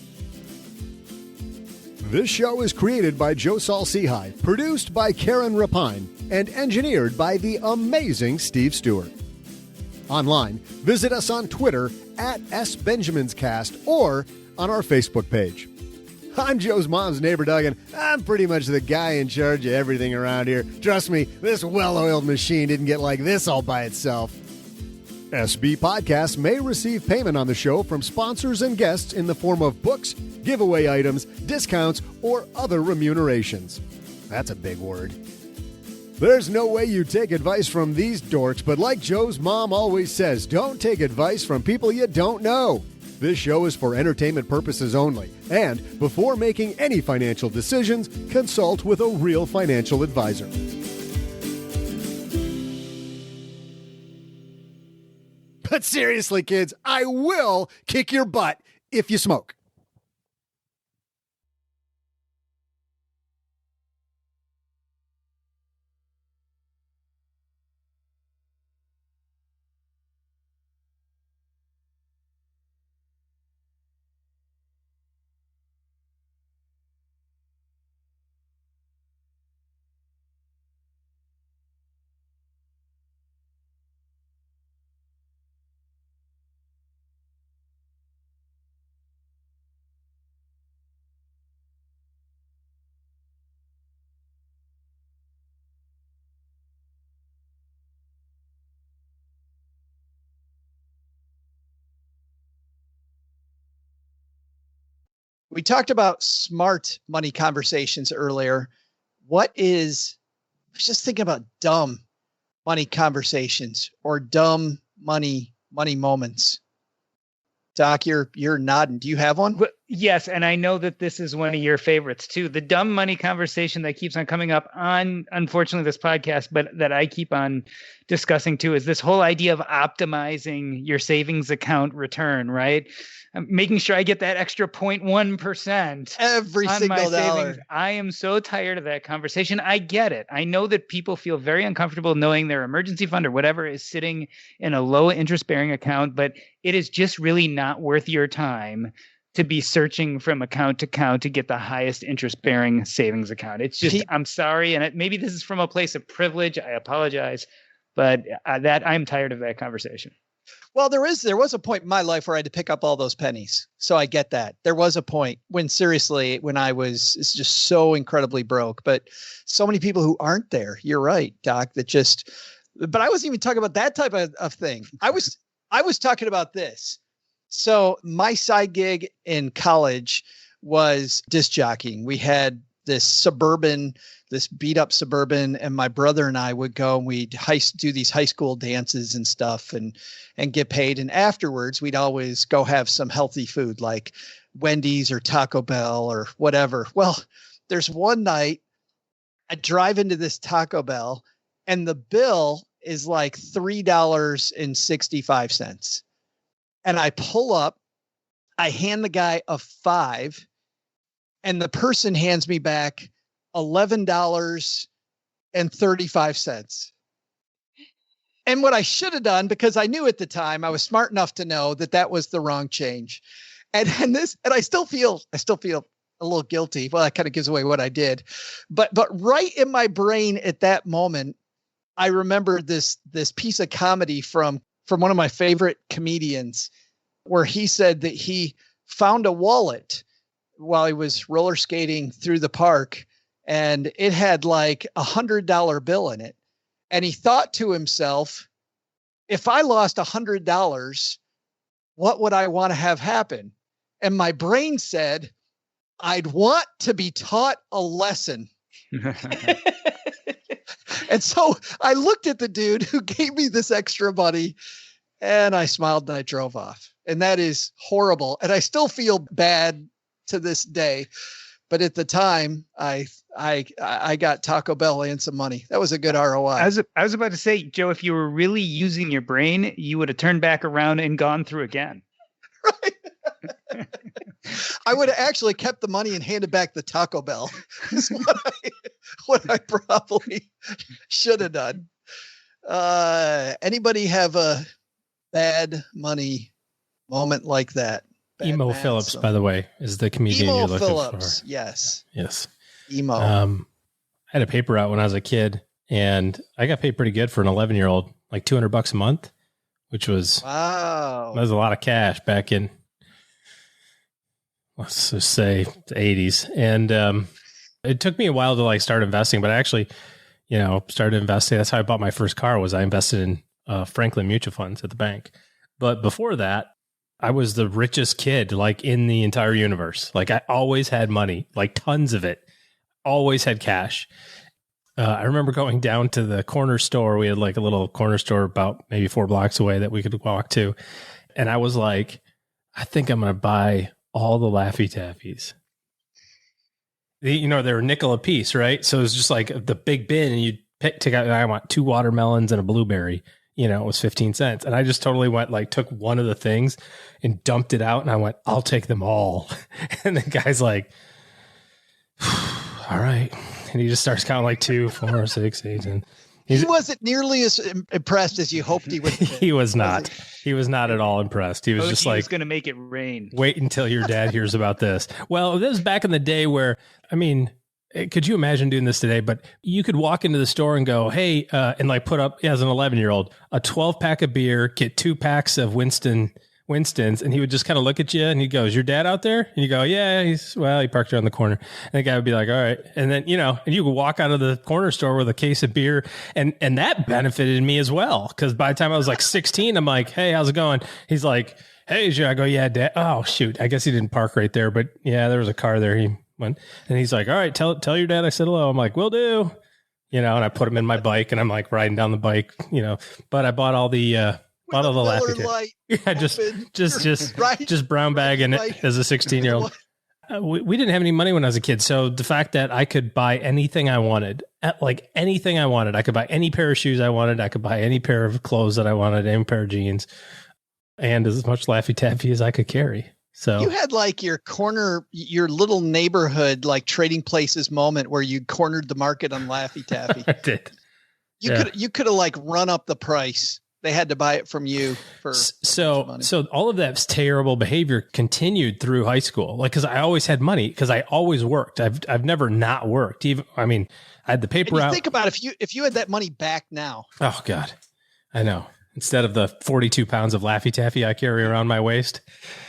This show is created by Joe Saul-Sehy, produced by Karen Rapine, and engineered by the amazing Steve Stewart. Online, visit us on Twitter at SBenjaminsCast or on our Facebook page. I'm Joe's mom's neighbor, Doug, and I'm pretty much the guy in charge of everything around here. Trust me, this well-oiled machine didn't get like this all by itself. SB Podcasts may receive payment on the show from sponsors and guests in the form of books, giveaway items, discounts, or other remunerations. That's a big word. There's no way you take advice from these dorks, but like Joe's mom always says, don't take advice from people you don't know. This show is for entertainment purposes only, and before making any financial decisions, consult with a real financial advisor. But seriously, kids, I will kick your butt if you smoke. We talked about smart money conversations earlier. I was just thinking about dumb money conversations or dumb money moments. Doc, you're nodding. Do you have one? Yes, and I know that this is one of your favorites too. The dumb money conversation that keeps on coming up on, unfortunately, this podcast, but that I keep on discussing too, is this whole idea of optimizing your savings account return, right? Making sure I get that extra 0.1% every on single my dollar. savings. I am so tired of that conversation. I get it. I know that people feel very uncomfortable knowing their emergency fund or whatever is sitting in a low interest bearing account, but it is just really not worth your time to be searching from account to account to get the highest interest bearing savings account. It's just, I'm sorry. And maybe this is from a place of privilege. I apologize, but I'm tired of that conversation. Well, there was a point in my life where I had to pick up all those pennies. So I get that. There was a point when I was just so incredibly broke, but so many people who aren't there. You're right, Doc, but I wasn't even talking about that type of thing. I was talking about this. So my side gig in college was disc jockeying. We had this beat up Suburban, and my brother and I would go and we'd do these high school dances and stuff and get paid. And afterwards we'd always go have some healthy food like Wendy's or Taco Bell or whatever. Well, there's one night I drive into this Taco Bell and the bill is like $3.65. And I pull up, I hand the guy a $5, and the person hands me back $11.35. And what I should have done, because I knew at the time, I was smart enough to know that was the wrong change. And I still feel a little guilty. Well, that kind of gives away what I did. But right in my brain at that moment, I remember this piece of comedy from one of my favorite comedians, where he said that he found a wallet while he was roller skating through the park, and it had like $100 bill in it. And he thought to himself, if I lost $100, what would I want to have happen? And my brain said, I'd want to be taught a lesson. And so I looked at the dude who gave me this extra money, and I smiled and I drove off. And that is horrible. And I still feel bad to this day. But at the time, I got Taco Bell and some money. That was a good ROI. I was about to say, Joe, if you were really using your brain, you would have turned back around and gone through again. Right. I would have actually kept the money and handed back the Taco Bell. Is what I probably should have done. Anybody have a bad money moment like that? Emo Phillips, by the way, is the comedian you're looking Phillips, for. Yes. Emo. I had a paper out when I was a kid, and I got paid pretty good for an 11-year-old, like $200 a month, which was wow. That was a lot of cash back in, let's just say, the 80s. And it took me a while to like start investing, but I actually, started investing. That's how I bought my first car. Was I invested in Franklin mutual funds at the bank. But before that, I was the richest kid like in the entire universe. Like I always had money, like tons of it. Always had cash. I remember going down to the corner store. We had like a little corner store about maybe 4 blocks away that we could walk to. And I was like, I think I'm going to buy all the Laffy Taffies. They were nickel a piece, right? So it was just like the big bin, and you'd take out, I want 2 watermelons and a blueberry. It was 15 cents. And I just totally took one of the things and dumped it out. And I went, I'll take them all. And the guy's like, all right. And he just starts counting like 2, 4, 6, 8. And he wasn't nearly as impressed as you hoped he would be. He was not. He was not at all impressed. He was just like, he's going to make it rain. Wait until your dad hears about this. Well, this was back in the day where, could you imagine doing this today? But you could walk into the store and go, hey, and like put up, as an 11-year-old, a 12-pack of beer, get 2 packs of Winston's, and he would just kind of look at you and he goes, your dad out there? And you go, yeah, he parked around the corner. And the guy would be like, all right. And then, and you could walk out of the corner store with a case of beer, and that benefited me as well. Cause by the time I was like 16, I'm like, hey, how's it going? He's like, hey, Joe. I go, yeah, Dad. Oh, shoot. I guess he didn't park right there, but yeah, there was a car there. He went, and he's like, all right, tell your dad I said hello. I'm like, will do. And I put him in my bike, and I'm like riding down the bike, but I bought all the Laffy Taffy. Yeah, just brown bagging it as a 16-year-old. We didn't have any money when I was a kid, so the fact that I could buy anything I wanted, anything I wanted, I could buy any pair of shoes I wanted, I could buy any pair of clothes that I wanted, any pair of jeans, and as much Laffy Taffy as I could carry. So you had like your little neighborhood, like Trading Places moment where you cornered the market on Laffy Taffy. I did. You could have like run up the price. They had to buy it from you for so all of that terrible behavior continued through high school. Like, cause I always had money because I always worked. I've never not worked. Even, I had the paper out. Think about if you had that money back now. Oh God, I know. Instead of the 42 pounds of Laffy Taffy I carry around my waist,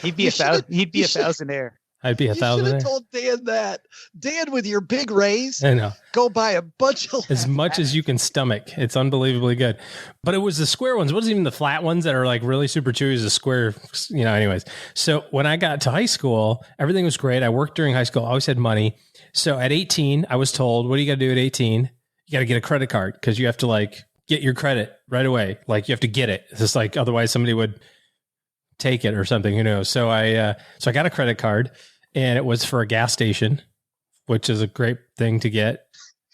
he'd be a thousandaire. I'd be a thousandaire. You should have told Dan that. Dan, with your big raise, I know. Go buy a bunch of as much as you can stomach. It's unbelievably good. But it was the square ones. It wasn't even the flat ones that are like really super chewy. It was the square, anyways. So when I got to high school, everything was great. I worked during high school. I always had money. So at 18, I was told, what do you got to do at 18? You got to get a credit card because you have to like get your credit right away. Like you have to get it. It's just like, otherwise somebody would take it or something, who knows? So I got a credit card, and it was for a gas station, which is a great thing to get.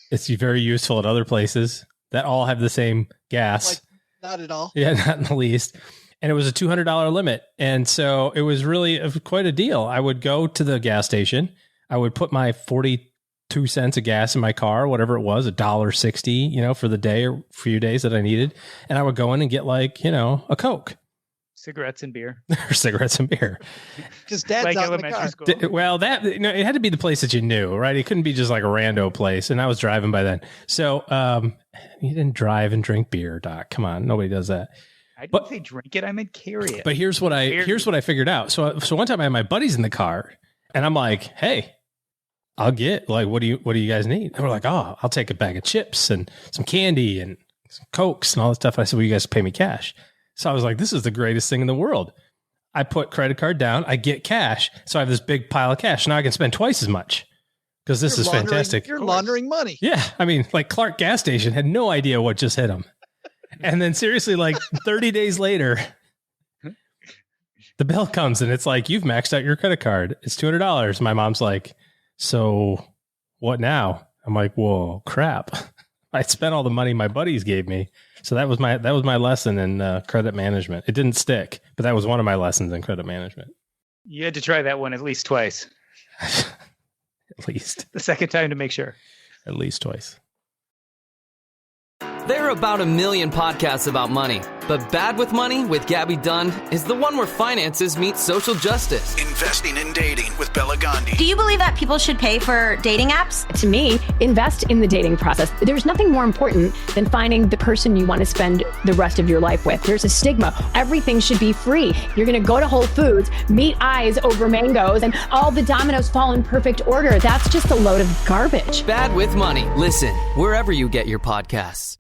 It's very useful at other places that all have the same gas. Like, not at all. Yeah, not in the least. And it was a $200 limit. And so it was really quite a deal. I would go to the gas station. I would put my 42 cents of gas in my car, whatever it was, $1.60, for the day or few days that I needed. And I would go in and get a Coke. Cigarettes and beer. Or cigarettes and beer. Because Dad's like out in the car. school. Well, that it had to be the place that you knew, right? It couldn't be just like a rando place. And I was driving by then. So you didn't drive and drink beer, Doc. Come on. Nobody does that. I didn't say drink it. I meant carry it. But here's what I figured out. So one time I had my buddies in the car, and I'm like, hey, I'll get what do you guys need? And we're like, oh, I'll take a bag of chips and some candy and some Cokes and all this stuff. And I said, well, you guys pay me cash. So I was like, this is the greatest thing in the world. I put credit card down, I get cash. So I have this big pile of cash. Now I can spend twice as much because this is fantastic. You're laundering money. Yeah. Like Clark gas station had no idea what just hit him. And then seriously, like 30 days later, the bill comes and it's like, you've maxed out your credit card. It's $200. My mom's like, so what now? I'm like, whoa, crap. I spent all the money my buddies gave me. So that was my lesson in credit management. It didn't stick, but that was one of my lessons in credit management. You had to try that one at least twice. At least. The second time to make sure. At least twice. There are about 1 million podcasts about money, but Bad with Money with Gabby Dunn is the one where finances meet social justice. Investing in dating with Bella Gandhi. Do you believe that people should pay for dating apps? To me, invest in the dating process. There's nothing more important than finding the person you want to spend the rest of your life with. There's a stigma. Everything should be free. You're going to go to Whole Foods, meet eyes over mangoes, and all the dominoes fall in perfect order. That's just a load of garbage. Bad with Money. Listen wherever you get your podcasts.